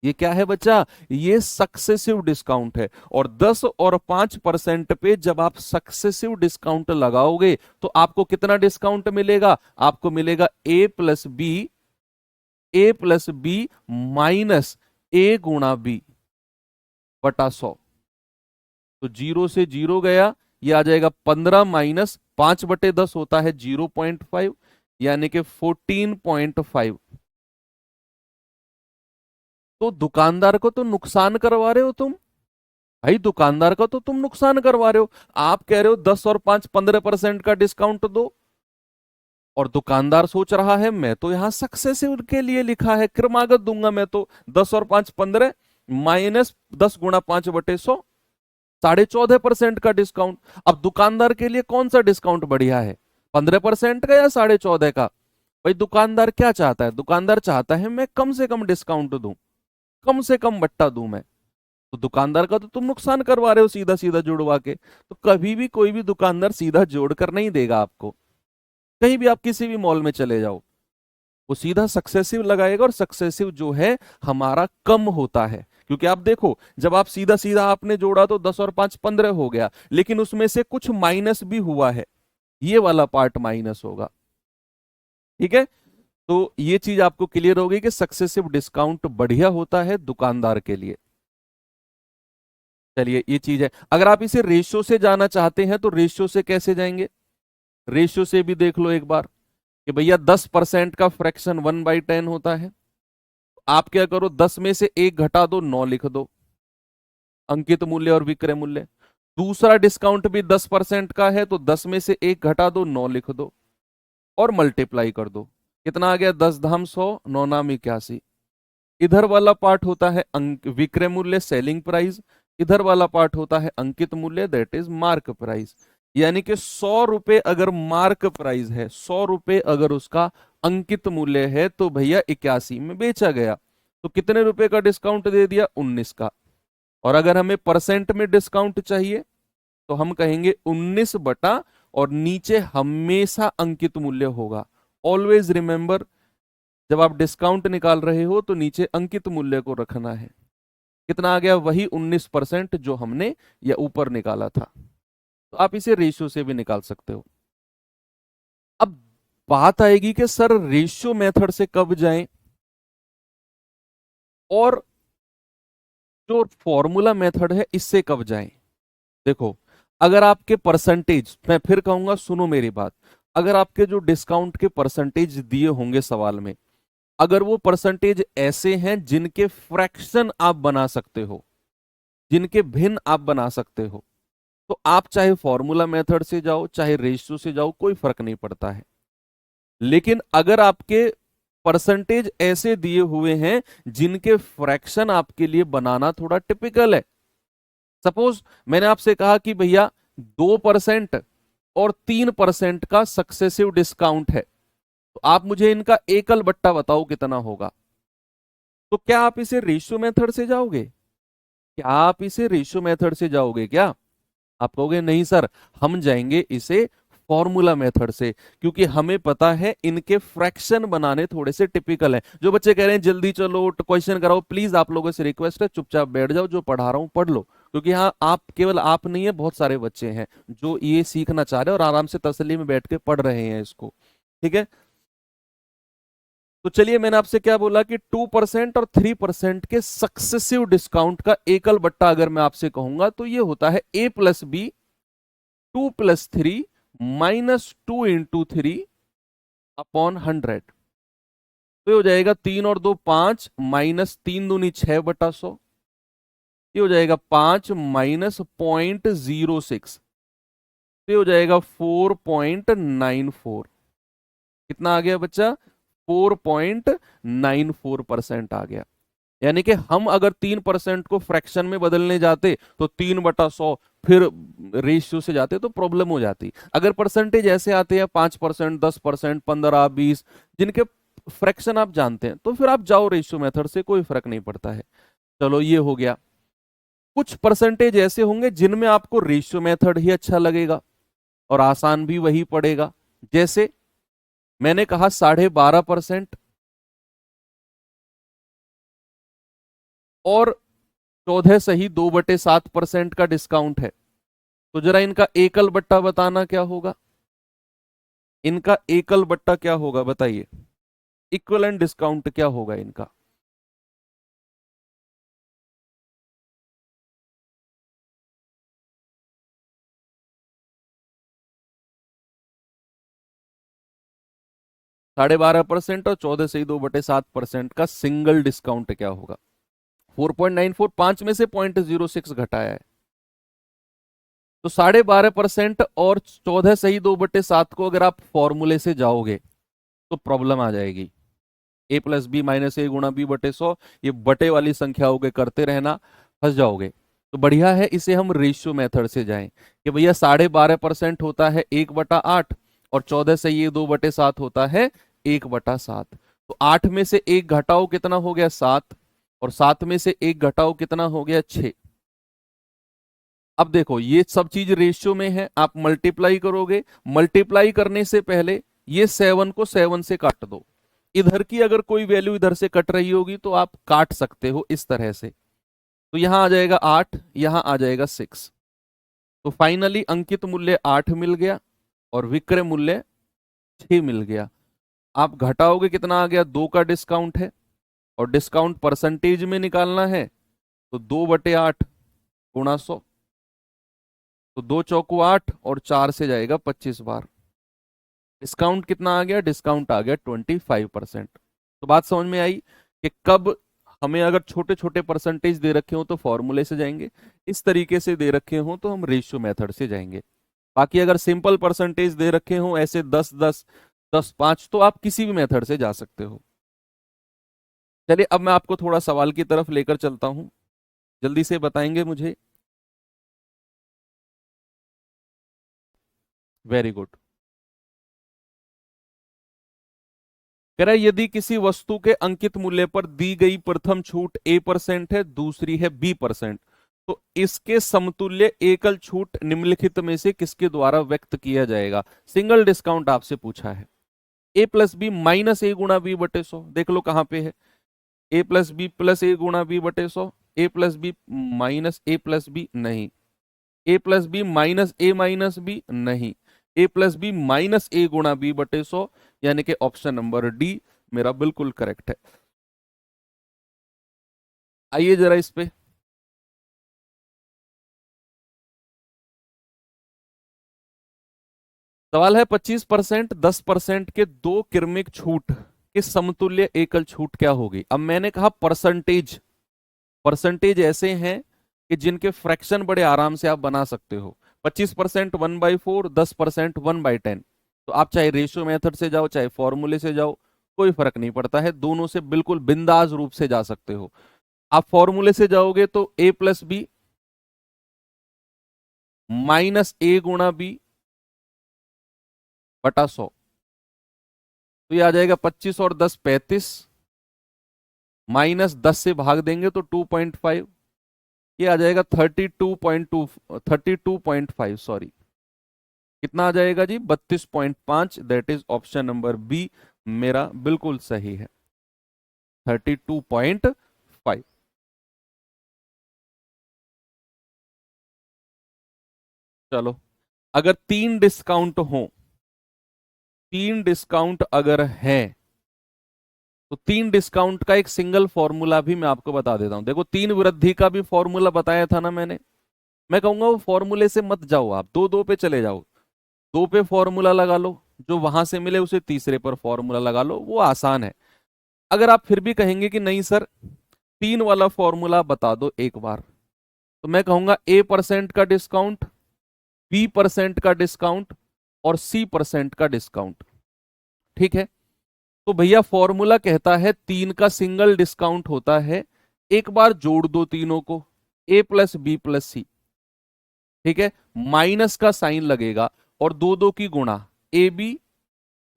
ये क्या है बच्चा, ये सक्सेसिव डिस्काउंट है। और 10 और 5% पे जब आप सक्सेसिव डिस्काउंट लगाओगे तो आपको कितना डिस्काउंट मिलेगा, आपको मिलेगा ए प्लस बी माइनस ए गुणा बी बटा 100। तो 0 से 0 गया, ये आ जाएगा 15 माइनस 5/10 होता है 0.5, यानी कि 14.5। तो दुकानदार को तो नुकसान करवा रहे हो तुम भाई, दुकानदार का तो तुम नुकसान करवा रहे हो। आप कह रहे हो 10 और 5 15% का डिस्काउंट दो, और दुकानदार सोच रहा है मैं तो यहां सक्सेसिव के लिए लिखा है, क्रमागत दूंगा मैं तो, 10 और 5 15 माइनस 10 गुणा 5/100, 14.5% का डिस्काउंट। अब दुकानदार के लिए कौन सा डिस्काउंट बढ़िया है, 15% का या 14.5 का? भाई दुकानदार क्या चाहता है, दुकानदार चाहता है मैं कम से कम डिस्काउंट दूं, कम से कम बट्टा दूं मैं। तो दुकानदार का तो तुम नुकसान करवा रहे हो सीधा सीधा जुड़वा के। तो कभी भी कोई भी दुकानदार सीधा जोड़कर नहीं देगा आपको, कहीं भी आप किसी भी मॉल में चले जाओ, वो सीधा सक्सेसिव लगाएगा, और सक्सेसिव जो है हमारा कम होता है। क्योंकि आप देखो, जब आप सीधा सीधा आपने जोड़ा तो 10 और 5 15 हो गया, लेकिन उसमें से कुछ माइनस भी हुआ है, ये वाला पार्ट माइनस होगा। ठीक है, तो ये चीज आपको क्लियर होगी कि सक्सेसिव डिस्काउंट बढ़िया होता है दुकानदार के लिए। चलिए ये चीज है। अगर आप इसे रेशियो से जाना चाहते हैं तो रेशियो से कैसे जाएंगे, रेशियो से भी देख लो एक बार कि भैया 10% का फ्रैक्शन 1/10 होता है। आप क्या करो, 10 में से 1 घटा दो, 9 लिख दो, अंकित मूल्य और विक्रय मूल्य। दूसरा डिस्काउंट भी 10% का है, तो 10 में से 1 घटा दो, 9 लिख दो, और मल्टीप्लाई कर दो। कितना आ गया, 10 धाम 100, 9 नाम 81। इधर वाला पार्ट होता है विक्रय मूल्य, सेलिंग प्राइस। इधर वाला पार्ट होता है अंकित मूल्य, दैट इज मार्क प्राइस। यानी कि 100 रुपए अगर मार्क प्राइस है, 100 रुपए अगर उसका अंकित मूल्य है तो भैया 81 में बेचा गया। तो कितने रुपए का डिस्काउंट दे दिया? 19 का। और अगर हमें परसेंट में डिस्काउंट चाहिए तो हम कहेंगे 19 बटा, और नीचे हमेशा अंकित मूल्य होगा। ऑलवेज रिमेंबर, जब आप डिस्काउंट निकाल रहे हो तो नीचे अंकित मूल्य को रखना है। कितना आ गया? वही 19% जो हमने या ऊपर निकाला था। तो आप इसे रेशियो से भी निकाल सकते हो। अब बात आएगी कि सर रेशियो मेथड से कब जाएं और जो फॉर्मूला मेथड है इससे कब जाएं। देखो, अगर आपके परसेंटेज, मैं फिर कहूंगा सुनो मेरी बात, अगर आपके जो डिस्काउंट के परसेंटेज दिए होंगे सवाल में, अगर वो परसेंटेज ऐसे हैं जिनके फ्रैक्शन आप बना सकते हो, जिनके भिन्न आप बना सकते हो, तो आप चाहे फॉर्मूला मेथड से जाओ चाहे रेशियो से जाओ, कोई फर्क नहीं पड़ता है। लेकिन अगर आपके परसेंटेज ऐसे दिए हुए हैं जिनके फ्रैक्शन आपके लिए बनाना थोड़ा टिपिकल है, सपोज मैंने आपसे कहा कि भैया 2% और 3% का सक्सेसिव डिस्काउंट है, तो आप मुझे इनका एकल बट्टा बताओ कितना होगा। तो क्या आप इसे रेशियो मेथड से जाओगे? क्या आप इसे रेशियो मेथड से जाओगे क्या? आप कहोगे नहीं सर, हम जाएंगे इसे फॉर्मूला मेथड से, क्योंकि हमें पता है इनके फ्रैक्शन बनाने थोड़े से टिपिकल है। जो बच्चे कह रहे हैं जल्दी चलो क्वेश्चन कराओ, प्लीज आप लोगों से रिक्वेस्ट है चुपचाप बैठ जाओ, जो पढ़ा रहा हूं पढ़ लो, क्योंकि हाँ आप, केवल आप नहीं है, बहुत सारे बच्चे हैं जो ये सीखना चाह रहे हैं और आराम से तसल्ली में बैठ के पढ़ रहे हैं इसको। ठीक है, तो चलिए, मैंने आपसे क्या बोला कि 2% और 3% के सक्सेसिव डिस्काउंट का एकल बट्टा अगर मैं आपसे कहूंगा तो ये होता है A+B 2+3 -2 × 3 अपॉन 100। तो ये हो जाएगा 3 और 2 5 -3 दूनी 6/100। ये हो जाएगा 5 -0.06। तो ये हो जाएगा 4.94। कितना आ गया बच्चा? 4.94% आ गया। यानी कि हम अगर 3% को फ्रैक्शन में बदलने जाते तो 3/100, फिर रेशियो से जाते तो प्रॉब्लम हो जाती। अगर परसेंटेज ऐसे आते हैं 5%, 10%, 15, 20, जिनके फ्रैक्शन आप जानते हैं, तो फिर आप जाओ रेशियो मेथड से, कोई फर्क नहीं पड़ता है। चलो ये हो गया। कुछ परसेंटेज ऐसे होंगे जिनमें आपको रेशियो मेथड ही अच्छा लगेगा और आसान भी वही पड़ेगा। जैसे मैंने कहा 12.5% और 14.2/7% का डिस्काउंट है, तो जरा इनका एकल बट्टा बताना क्या होगा। इनका एकल बट्टा क्या होगा बताइए, इक्विवेलेंट डिस्काउंट क्या होगा इनका। ,12.5% और 14.2/7% का सिंगल डिस्काउंट क्या होगा। 4.94, 5 में से 0.06 घटाया है, तो 12.5% और 14.2/7 को अगर आप फॉर्मूले से जाओगे तो प्रॉब्लम आ जाएगी। A+B -A×B/100, ये बटे वाली संख्याओं के करते रहना, फंस जाओगे। तो बढ़िया है इसे हम रेशियो मेथड से जाएं कि भैया 12.5% होता है 1/8 और 14.2/7 होता है 1/7। तो 8 में से 1 घटाओ कितना हो गया? 7। और 7 में से 1 घटाओ कितना हो गया? 6। अब देखो ये सब चीज रेशियो में है, आप मल्टीप्लाई करोगे, मल्टीप्लाई करने से पहले ये 7 को 7 से काट दो। इधर की अगर कोई वैल्यू इधर से कट रही होगी तो आप काट सकते हो इस तरह से। तो यहां आ जाएगा 8, यहां आ जाएगा 6। तो फाइनली अंकित मूल्य 8 मिल गया और विक्रय मूल्य 6 मिल गया। आप घटाओगे कितना आ गया? 2 का डिस्काउंट है और डिस्काउंट परसेंटेज में निकालना है, तो 2/8 गुणा 100, तो 2 चौको 8 और 4 से जाएगा 25 बार। डिस्काउंट कितना आ गया? डिस्काउंट आ गया 25%। तो बात समझ में आई कि कब हमें अगर छोटे छोटे परसेंटेज दे रखे हो तो फॉर्मूले से जाएंगे, इस तरीके से दे रखे हो तो हम रेशियो मेथड से जाएंगे। बाकी अगर सिंपल परसेंटेज दे रखे हो ऐसे 10-10, 10-5, तो आप किसी भी मेथड से जा सकते हो। चलिए अब मैं आपको थोड़ा सवाल की तरफ लेकर चलता हूं, जल्दी से बताएंगे मुझे। Very good. कह रहा है यदि किसी वस्तु के अंकित मूल्य पर दी गई प्रथम छूट A% है, दूसरी है B%, तो इसके समतुल्य एकल छूट निम्नलिखित में से किसके द्वारा व्यक्त किया जाएगा। सिंगल डिस्काउंट आपसे पूछा है। A+B माइनस A गुणा B बटे 100, देख लो कहां पे है। A+B प्लस A गुणा B बटे 100, A+B माइनस A+B नहीं, A+B minus A minus B नहीं, A+B माइनस A गुणा B बटे 100, यानी कि ऑप्शन नंबर डी मेरा बिल्कुल करेक्ट है। आइए जरा इस पे, सवाल है 25% 10% के दो क्रमिक छूट के समतुल्य एकल छूट क्या होगी। अब मैंने कहा परसेंटेज, परसेंटेज ऐसे हैं कि जिनके फ्रैक्शन बड़े आराम से आप बना सकते हो। 25% 1/4, 10% 1/10। तो आप चाहे रेशियो मेथड से जाओ चाहे फॉर्मूले से जाओ, कोई फर्क नहीं पड़ता है, दोनों से बिल्कुल बिंदास रूप से जा सकते हो। आप फॉर्मूले से जाओगे तो A+B माइनस A गुणा B बटा 100, तो ये आ जाएगा 25 और 10 35, माइनस 10 से भाग देंगे तो 2.5, ये आ जाएगा 32.2, 32.5 सॉरी, कितना आ जाएगा जी 32.5। That is option number B मेरा बिल्कुल सही है, 32.5। चलो, अगर तीन डिस्काउंट हो, तीन डिस्काउंट अगर है तो तीन डिस्काउंट का एक सिंगल फॉर्मूला भी मैं आपको बता देता हूं। देखो, तीन वृद्धि का भी फॉर्मूला बताया था ना मैंने। मैं कहूंगा वो फॉर्मूले से मत जाओ, आप दो दो पे चले जाओ, दो पे फॉर्मूला लगा लो, जो वहां से मिले उसे तीसरे पर फॉर्मूला लगा लो, वो आसान है। अगर आप फिर भी कहेंगे कि नहीं सर तीन वाला फॉर्मूला बता दो एक बार, तो मैं कहूंगा A% का डिस्काउंट, B% का डिस्काउंट और C% का डिस्काउंट। ठीक है, तो भैया फॉर्मूला कहता है तीन का सिंगल डिस्काउंट होता है, एक बार जोड़ दो तीनों को, A+B+C। ठीक है, माइनस का साइन लगेगा और दो दो की गुणा AB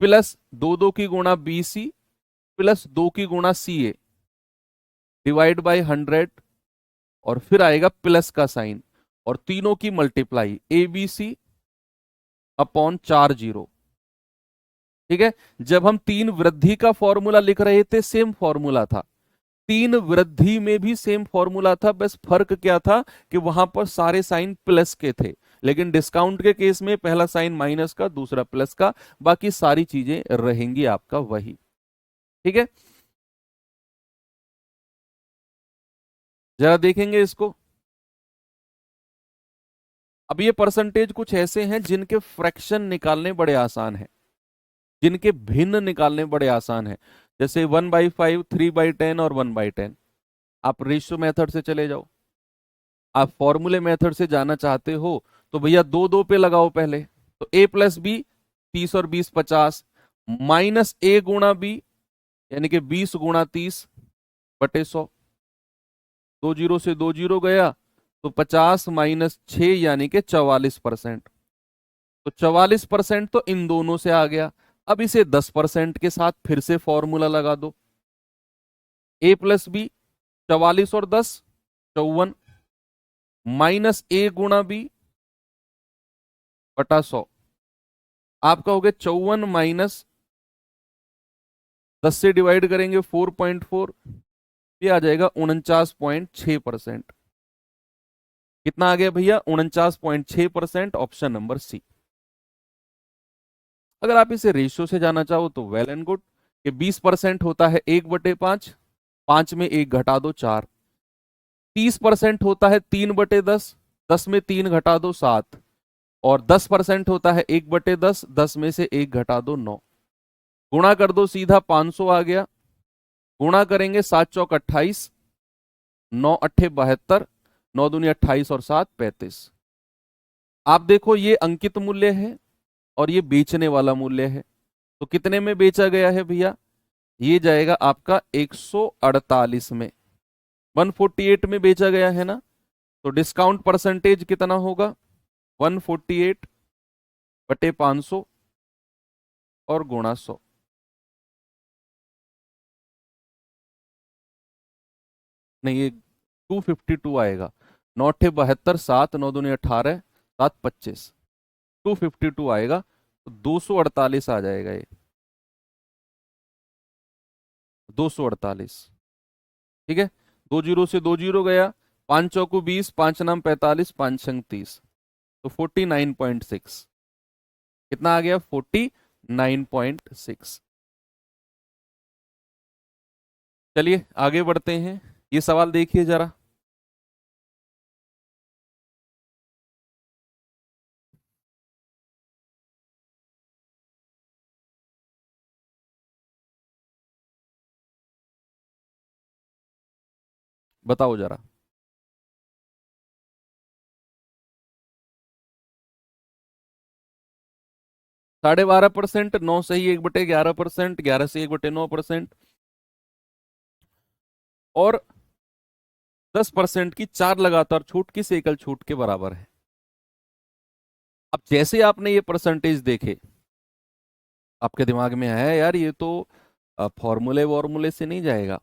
प्लस दो दो की गुणा BC प्लस दो की गुणा CA डिवाइड बाय 100, और फिर आएगा प्लस का साइन और तीनों की मल्टीप्लाई ABC अपॉन 4 0। ठीक है, जब हम तीन वृद्धि का फॉर्मूला लिख रहे थे सेम फॉर्मूला था, तीन वृद्धि में भी सेम फॉर्मूला था, बस फर्क क्या था कि वहां पर सारे साइन प्लस के थे, लेकिन डिस्काउंट के केस में पहला साइन माइनस का दूसरा प्लस का, बाकी सारी चीजें रहेंगी आपका वही। ठीक है, जरा देखेंगे इसको। अब ये परसेंटेज कुछ ऐसे हैं जिनके फ्रैक्शन निकालने बड़े आसान हैं, जिनके भिन्न निकालने बड़े आसान हैं, जैसे 1/5, 3/10 और 1/10। आप रेशियो मेथड से चले जाओ, आप फॉर्मूले मेथड से जाना चाहते हो तो भैया दो दो पे लगाओ पहले, तो A+B 30 और 20 50, माइनस A गुणा B यानी कि 20 गुणा 30 बटे 100, दो जीरो से दो जीरो गया तो 50 माइनस 6 यानी कि 44%, तो 44% तो इन दोनों से आ गया। अब इसे 10% के साथ फिर से फॉर्मूला लगा दो, A+B 44 और 10 54, माइनस A गुणा B बटा 100, आपका हो गया 54 माइनस 10 से डिवाइड करेंगे 4.4, ये आ जाएगा 49.6%। कितना आ गया भैया 49.6%, ऑप्शन नंबर सी। अगर आप इसे रेशियो से जाना चाहो तो वेल एंड गुड, कि 20% होता है 1/5, 5 में 1 घटा दो 4, 30% होता है 3/10, 10 में 3 घटा दो 7, और 10% होता है 1/10, 10 में से 1 घटा दो 9। गुणा कर दो सीधा, 500 आ गया, गुणा करेंगे 7 चौक 28, 9 अट्ठे 72, 9 दूनी 28 और 7 35। आप देखो ये अंकित मूल्य है और ये बेचने वाला मूल्य है, तो कितने में बेचा गया है भैया, ये जाएगा आपका 148 में, 148 में बेचा गया है ना, तो डिस्काउंट परसेंटेज कितना होगा 148 बटे 500 और गुणा 100। नहीं, ये 252 आएगा। 9×8 = 72, 7 9 दूनी 18, 7 25, 252 आएगा, तो 248 आ जाएगा ये, 248। ठीक है, 2 जीरो से 2 जीरो गया, 5 चौकू 20, 5 नाम 45, 5 छंग 30, तो 49.6। कितना आ गया? 49.6। चलिए आगे बढ़ते हैं, ये सवाल देखिए जरा। बताओ जरा। 12.5%, 9 सही 1/11%, 11 से 1/9%, और 10% की 4 लगातार छूट किस एकल छूट के बराबर है? अब जैसे आपने ये परसेंटेज देखे, आपके दिमाग में आया यार ये तो फॉर्मूले वॉर्मूले से नहीं जाएगा,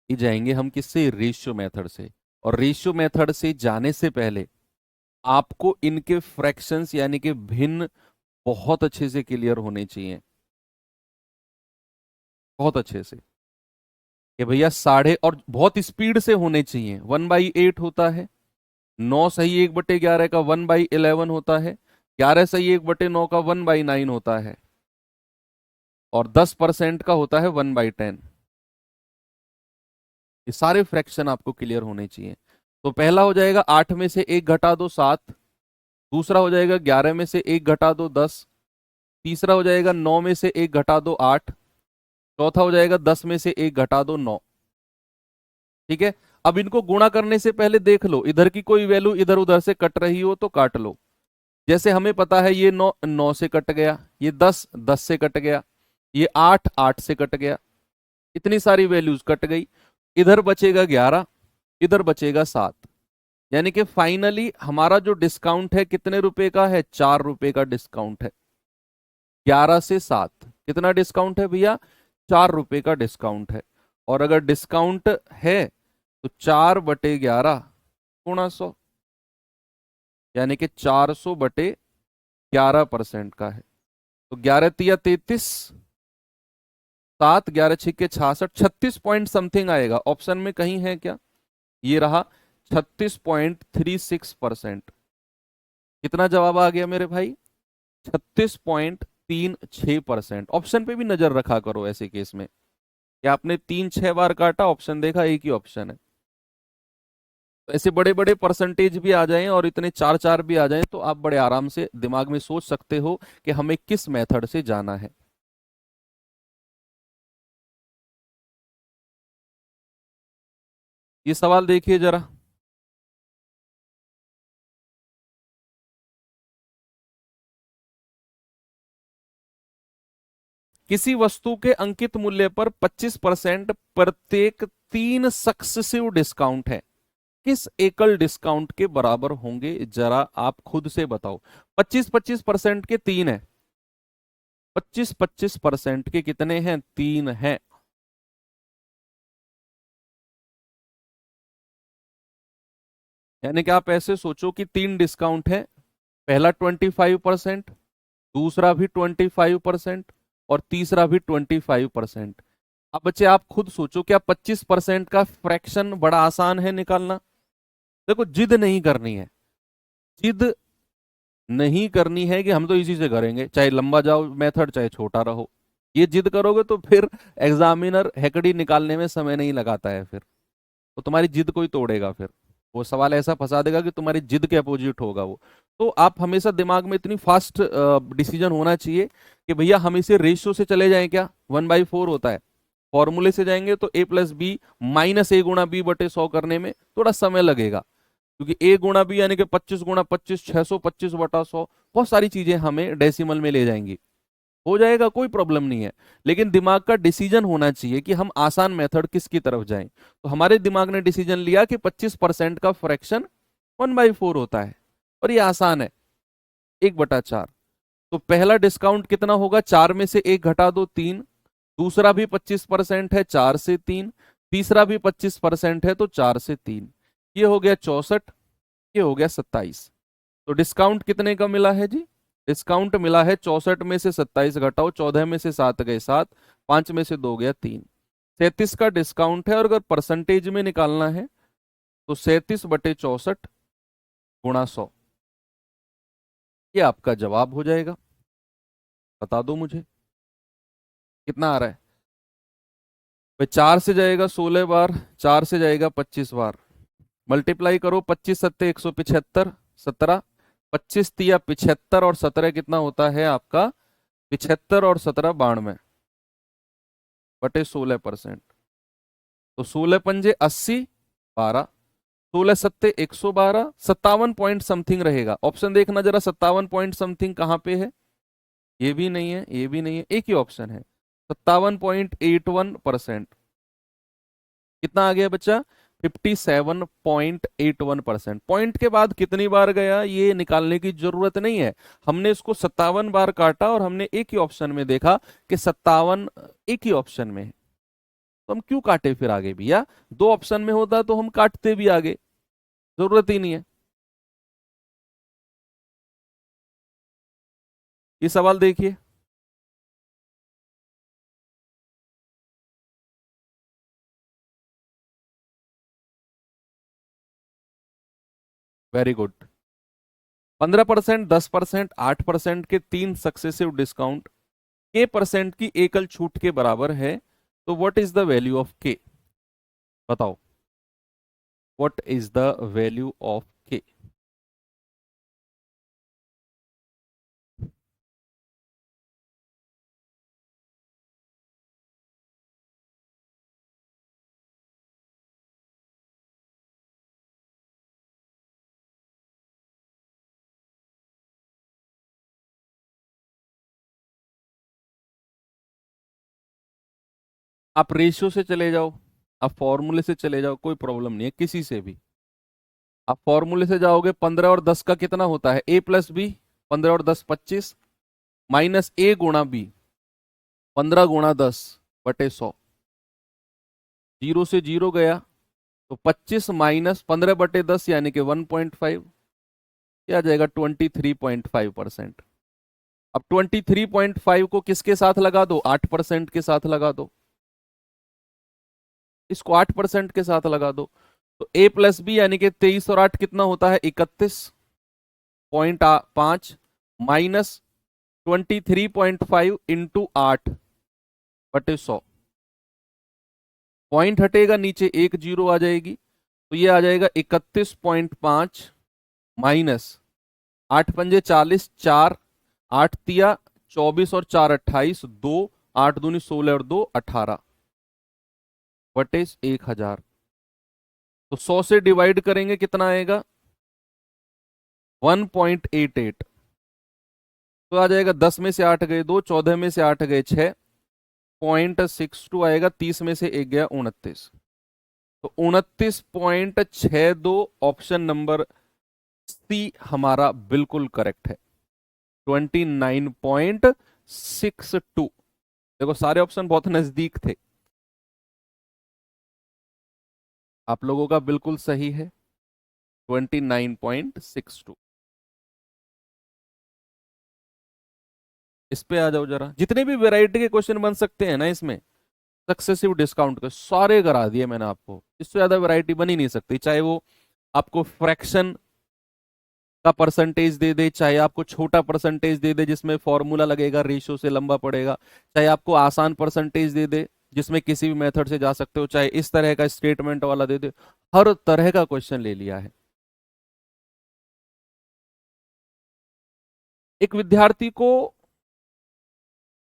ये जाएंगे हम किससे? रेशियो मेथड से। और रेशियो मेथड से जाने से पहले आपको इनके फ्रैक्शंस यानी कि भिन्न बहुत अच्छे से क्लियर होने चाहिए, बहुत अच्छे से, कि भैया साढ़े, और बहुत स्पीड से होने चाहिए। 1/8 होता है, 9 सही 1/11 का 1/11 होता है, 11 सही 1/9 का 1/9 होता है, और 10% का होता है 1/10। ये सारे फ्रैक्शन आपको क्लियर होने चाहिए। तो पहला हो जाएगा 8 में से 1 घटा दो 7, दूसरा हो जाएगा 11 में से 1 घटा दो 10, तीसरा हो जाएगा 9 में से 1 घटा दो 8, चौथा हो जाएगा 10 में से 1 घटा दो 9। ठीक है, अब इनको गुणा करने से पहले देख लो, इधर की कोई वैल्यू इधर उधर से कट रही हो तो काट लो। जैसे हमें पता है ये 9 9 से कट गया, ये 10 10 से कट गया, ये 8 8 से कट गया, इतनी सारी वैल्यूज कट गई। इधर बचेगा 11, इधर बचेगा 7, यानी कि फाइनली हमारा जो डिस्काउंट है कितने रुपए का है? 4 रुपए का डिस्काउंट है। 11 से 7 कितना डिस्काउंट है भैया? 4 रुपए का डिस्काउंट है। और अगर डिस्काउंट है तो 4/11 गुणा 100, यानी कि 400/11% का है। तो 11 तिया 33, 7 11 छिक्के 66, 36 पॉइंट समथिंग आएगा। ऑप्शन में कहीं है क्या? ये रहा 36.36%। कितना जवाब आ गया मेरे भाई? 36.36%। ऑप्शन पे भी नजर रखा करो ऐसे केस में, कि आपने 3 6 बार काटा, ऑप्शन देखा एक ही ऑप्शन है। तो ऐसे बड़े बड़े परसेंटेज भी आ जाएं और इतने 4 4 भी आ जाएं तो आप बड़े आराम से दिमाग में सोच सकते हो कि हमें किस मेथड से जाना है। ये सवाल देखिए जरा। किसी वस्तु के अंकित मूल्य पर 25% प्रत्येक 3 सक्सेसिव डिस्काउंट है, किस एकल डिस्काउंट के बराबर होंगे? जरा आप खुद से बताओ। 25-25% के 3 है, 25-25% के कितने हैं? 3 हैं। यानी कि आप ऐसे सोचो कि 3 डिस्काउंट है, पहला 25%, दूसरा भी 25% और तीसरा भी 25%। अब बच्चे आप खुद सोचो, क्या 25% का फ्रैक्शन बड़ा आसान है निकालना? देखो जिद नहीं करनी है, जिद नहीं करनी है कि हम तो इसी से करेंगे, चाहे लंबा जाओ मेथड चाहे छोटा रहो। ये जिद करोगे तो फिर एग्जामिनर हेकड़ी निकालने में समय नहीं लगाता है, फिर तो तुम्हारी जिद कोई तोड़ेगा, फिर वो सवाल ऐसा फंसा देगा कि तुम्हारी जिद के अपोजिट होगा वो। तो आप हमेशा दिमाग में इतनी फास्ट डिसीजन होना चाहिए कि भैया हम इसे रेशियो से चले जाएं क्या? 1/4 होता है, फॉर्मूले से जाएंगे तो A+B -A गुणा B/100 करने में थोड़ा समय लगेगा, क्योंकि A गुणा B यानी कि 25 गुणा 25 625/100, बहुत सारी चीजें हमें डेसिमल में ले जाएंगी। हो जाएगा, कोई प्रॉब्लम नहीं है, लेकिन दिमाग का डिसीजन होना चाहिए कि हम आसान मेथड किसकी तरफ जाएं। तो हमारे दिमाग ने डिसीजन लिया कि 25% का फ्रैक्शन 1/4 होता है और ये आसान है, 1/4। तो पहला डिस्काउंट कितना होगा? 4 में से 1 घटा दो 3, दूसरा भी 25% है, 4 से 3, तीसरा भी 25% है तो 4 से 3, ये हो गया 64, ये हो गया 27। तो डिस्काउंट कितने का मिला है जी? डिस्काउंट मिला है 64 में से 27 घटाओ, 14 में से 7 गए 7, 5 में से 2 गया 3, 37 का डिस्काउंट है। और अगर परसेंटेज में निकालना है तो 37/64 गुणा 100, ये आपका जवाब हो जाएगा। बता दो मुझे कितना आ रहा है भाई। 4 से जाएगा 16 बार, 4 से जाएगा 25 बार, मल्टीप्लाई करो, 25 सत्ते 175, 17, 25 तिया 75 और 17 कितना होता है आपका 75 और 17 92/16%। तो 16 पंजे 80, 12, 16 सत्ते 112, 57 पॉइंट समथिंग रहेगा। ऑप्शन देखना जरा, 57 पॉइंट समथिंग कहाँ पे है? ये भी नहीं है, ये भी नहीं है, एक ही ऑप्शन है 57.81%। कितना आ गया बच्चा? 57.81%। पॉइंट के बाद कितनी बार गया ये निकालने की जरूरत नहीं है, हमने इसको 57 बार काटा और हमने एक ही ऑप्शन में देखा कि 57 एक ही ऑप्शन में है, तो हम क्यों काटे फिर आगे भैया? दो ऑप्शन में होता तो हम काटते भी आगे, जरूरत ही नहीं है। ये सवाल देखिए, वेरी गुड। 15%, 10%, 8% के तीन सक्सेसिव डिस्काउंट के परसेंट की एकल छूट के बराबर है, तो what is the value of के? बताओ, what is the value of के? आप रेशियो से चले जाओ, आप फॉर्मूले से चले जाओ, कोई प्रॉब्लम नहीं है किसी से भी। आप फॉर्मूले से जाओगे, 15 और 10 का कितना होता है? a प्लस बी, 15 और 10 25, माइनस ए गुणा बी, 15 गुणा 10/100, जीरो से जीरो गया तो 25 माइनस 15/10 यानी कि 1.5, क्या आ जाएगा 23.5%। अब 23.5 को किसके साथ लगा दो? 8% के साथ लगा दो, इसको 8% के साथ लगा दो, तो a प्लस बी यानी कि 23 और 8 कितना होता है? 31.5 माइनस 23.5 इंटू 8/100, पॉइंट हटेगा नीचे, एक जीरो आ जाएगी, तो ये आ जाएगा 31.5 माइनस 8 पंजे 40, 4, 8 तिया 24 और 4 28, 2, 8 दूनी 16 और 2 18 बटे 1000। तो 100 से डिवाइड करेंगे कितना आएगा? 1.88, तो आ जाएगा 10 में से 8 गए 2, 14 में से 8 गए 6, 0.62 आएगा, 30 में से 1 गया 29, तो 29.62 ऑप्शन नंबर सी हमारा बिल्कुल करेक्ट है। 29.62, देखो सारे ऑप्शन बहुत नजदीक थे, आप लोगों का बिल्कुल सही है 29.62। इस पे आ जाओ जरा, जितने भी वैरायटी के क्वेश्चन बन सकते हैं ना इसमें, सक्सेसिव डिस्काउंट के सारे करा दिए मैंने आपको, इससे ज्यादा वैरायटी बन ही नहीं सकती। चाहे वो आपको फ्रैक्शन का परसेंटेज दे दे, चाहे आपको छोटा परसेंटेज दे दे जिसमें फॉर्मूला लगेगा, रेशियो से लंबा पड़ेगा, चाहे आपको आसान परसेंटेज दे दे जिसमें किसी भी मेथड से जा सकते हो, चाहे इस तरह का स्टेटमेंट वाला दे दे, हर तरह का क्वेश्चन ले लिया है। एक विद्यार्थी को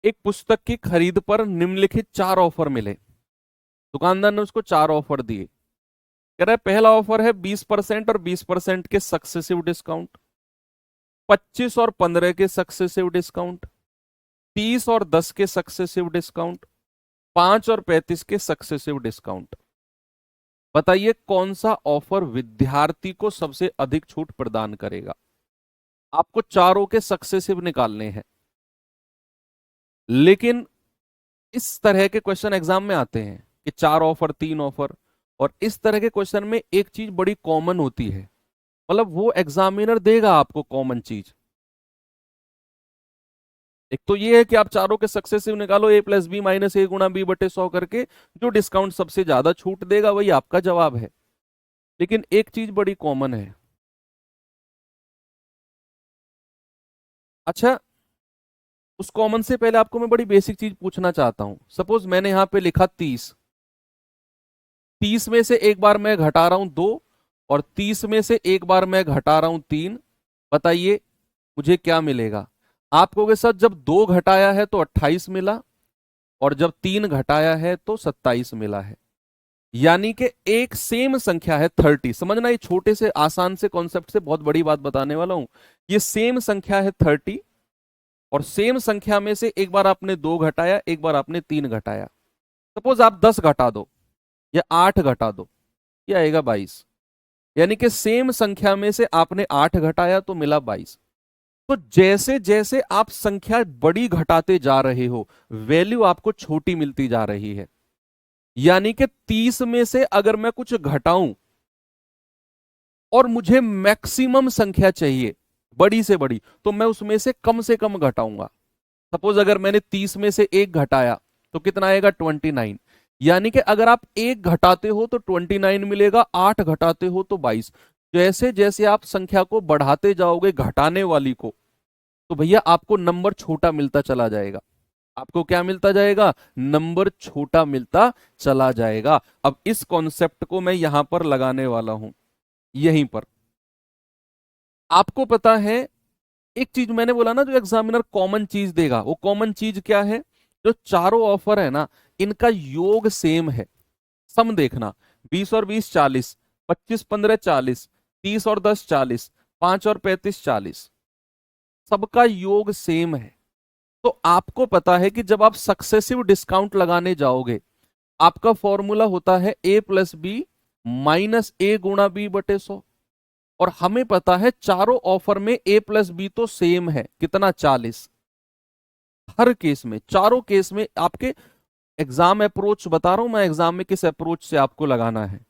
एक पुस्तक की खरीद पर निम्नलिखित 4 ऑफर मिले, दुकानदार ने उसको 4 ऑफर दिए। कह रहा है पहला ऑफर है 20% और 20% के सक्सेसिव डिस्काउंट, 25 और 15 के सक्सेसिव डिस्काउंट, 30 और 10 के सक्सेसिव डिस्काउंट, 5 और 35 के सक्सेसिव डिस्काउंट। बताइए कौन सा ऑफर विद्यार्थी को सबसे अधिक छूट प्रदान करेगा? आपको चारों के सक्सेसिव निकालने हैं, लेकिन इस तरह के क्वेश्चन एग्जाम में आते हैं कि 4 ऑफर 3 ऑफर। और इस तरह के क्वेश्चन में एक चीज बड़ी कॉमन होती है, मतलब वो एग्जामिनर देगा आपको कॉमन चीज। एक तो ये है कि आप चारों के सक्सेसिव निकालो, a प्लस बी माइनस ए गुणा बी बटे 100 करके, जो डिस्काउंट सबसे ज्यादा छूट देगा वही आपका जवाब है। लेकिन एक चीज बड़ी कॉमन है। अच्छा, उस कॉमन से पहले आपको मैं बड़ी बेसिक चीज पूछना चाहता हूं। सपोज मैंने यहां पे लिखा 30, 30 में से एक बार मैं घटा रहा हूं 2, और 30 में से एक बार मैं घटा रहा हूं 3। बताइए मुझे क्या मिलेगा? आप कहोगे सर जब 2 घटाया है तो 28 मिला, और जब 3 घटाया है तो 27 मिला है। यानी कि एक सेम संख्या है 30। समझना, ये छोटे से आसान से कॉन्सेप्ट से बहुत बड़ी बात बताने वाला हूं। ये सेम संख्या है 30, और सेम संख्या में से एक बार आपने 2 घटाया, एक बार आपने 3 घटाया। सपोज आप 10 घटा दो या 8 घटा दो, ये आएगा 22। यानी कि सेम संख्या में से आपने 8 घटाया तो मिला 22। तो जैसे जैसे आप संख्या बड़ी घटाते जा रहे हो, वैल्यू आपको छोटी मिलती जा रही है। यानी कि 30 में से अगर मैं कुछ घटाऊं और मुझे मैक्सिमम संख्या चाहिए बड़ी से बड़ी, तो मैं उसमें से कम घटाऊंगा। सपोज अगर मैंने 30 में से एक घटाया तो कितना आएगा? 29। यानी कि अगर आप एक घटाते हो तो 29 मिलेगा, 8 घटाते हो तो 22। जैसे जैसे आप संख्या को बढ़ाते जाओगे घटाने वाली को, तो भैया आपको नंबर छोटा मिलता चला जाएगा। आपको क्या मिलता जाएगा? नंबर छोटा मिलता चला जाएगा। अब इस कॉन्सेप्ट को मैं यहां पर लगाने वाला हूं, यहीं पर। आपको पता है, एक चीज मैंने बोला ना, जो एग्जामिनर कॉमन चीज देगा, वो कॉमन चीज क्या है? जो चारों ऑफर है ना, इनका योग सेम है। सम देखना, 20 और 20 40, 25 15 40, 30 और 10 40, 5 और 35 40, सबका योग सेम है। तो आपको पता है कि जब आप सक्सेसिव डिस्काउंट लगाने जाओगे, आपका फॉर्मूला होता है a प्लस बी माइनस ए गुणा बी बटे 100। और हमें पता है चारों ऑफर में a प्लस बी तो सेम है, कितना? 40। हर केस में, चारों केस में आपके एग्जाम अप्रोच बता रहा हूं मैं, एग्जाम में किस अप्रोच से आपको लगाना है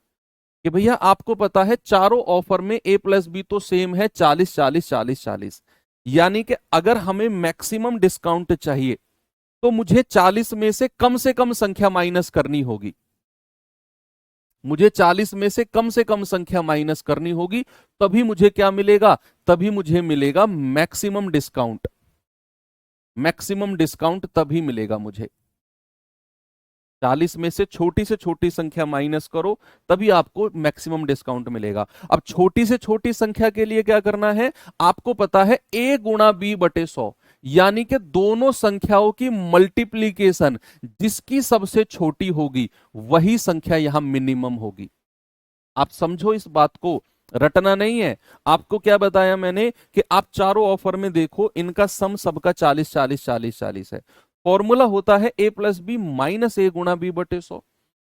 कि भैया आपको पता है चारों ऑफर में a प्लस बी तो सेम है, 40 40 40 40। यानी कि अगर हमें मैक्सिमम डिस्काउंट चाहिए तो मुझे 40 में से कम संख्या माइनस करनी होगी। मुझे 40 में से कम संख्या माइनस करनी होगी, तभी मुझे क्या मिलेगा? तभी मुझे मिलेगा मैक्सिमम डिस्काउंट। मैक्सिमम डिस्काउंट तभी मिलेगा मुझे। 40 में से छोटी संख्या माइनस करो, तभी आपको मैक्सिमम डिस्काउंट मिलेगा। अब छोटी से छोटी संख्या के लिए क्या करना है? आपको पता है a गुणा बी बटे 100, यानी कि दोनों संख्याओं की मल्टीप्लीकेशन जिसकी सबसे छोटी होगी वही संख्या यहां मिनिमम होगी। आप समझो इस बात को, रटना नहीं है। आपको क्या बताया मैंने कि आप चारों ऑफर में देखो, इनका सम सबका 40 40 40 40 है। फॉर्मूला होता है a प्लस बी माइनस ए गुणा बी बटे 100।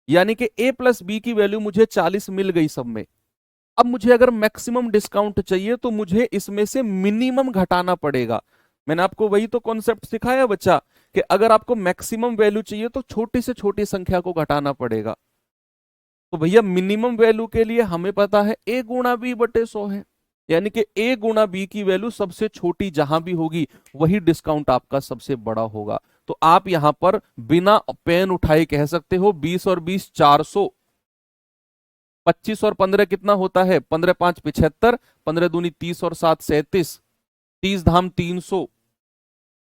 यानी कि a प्लस बी की वैल्यू मुझे 40 मिल गई सब में। अब मुझे अगर मैक्सिमम डिस्काउंट चाहिए तो मुझे इसमें से मिनिमम घटाना पड़ेगा। मैंने आपको वही तो कॉन्सेप्ट सिखाया बच्चा, कि अगर आपको मैक्सिमम वैल्यू चाहिए तो छोटी से छोटी संख्या को घटाना पड़ेगा। तो भैया मिनिमम वैल्यू के लिए हमें पता है a गुणा बी बटे 100 है। यानी कि a गुणा बी की वैल्यू सबसे छोटी जहां भी होगी वही डिस्काउंट आपका सबसे बड़ा होगा। तो आप यहां पर बिना पेन उठाए कह सकते हो 20 और 20 400, 25 और 15 कितना होता है? 15 5 75, 15 दूनी 30 और 7 37, 30 धाम 300,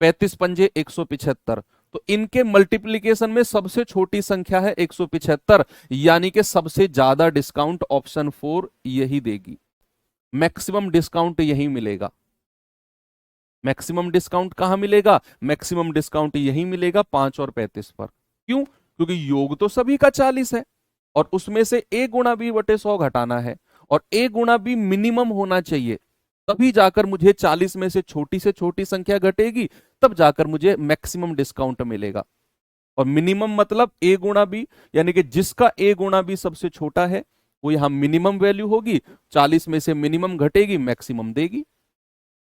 35 पंजे 175। तो इनके मल्टीप्लीकेशन में सबसे छोटी संख्या है 175, यानी कि सबसे ज्यादा डिस्काउंट ऑप्शन 4 यही देगी। मैक्सिमम डिस्काउंट यही मिलेगा। मैक्सिमम डिस्काउंट कहां मिलेगा? मैक्सिमम डिस्काउंट यही मिलेगा 5 और 35 पर। क्यों? क्योंकि योग तो सभी का 40 है, और उसमें से a गुणा बी बटे 100 घटाना है, और a गुणा बी मिनिमम होना चाहिए, तभी जाकर मुझे 40 में से छोटी संख्या घटेगी, तब जाकर मुझे मैक्सिमम डिस्काउंट मिलेगा। और मिनिमम मतलब a गुणा बी, यानी कि जिसका a गुणा बी सबसे छोटा है वो यहां मिनिमम वैल्यू होगी, 40 में से मिनिमम घटेगी, मैक्सिमम देगी।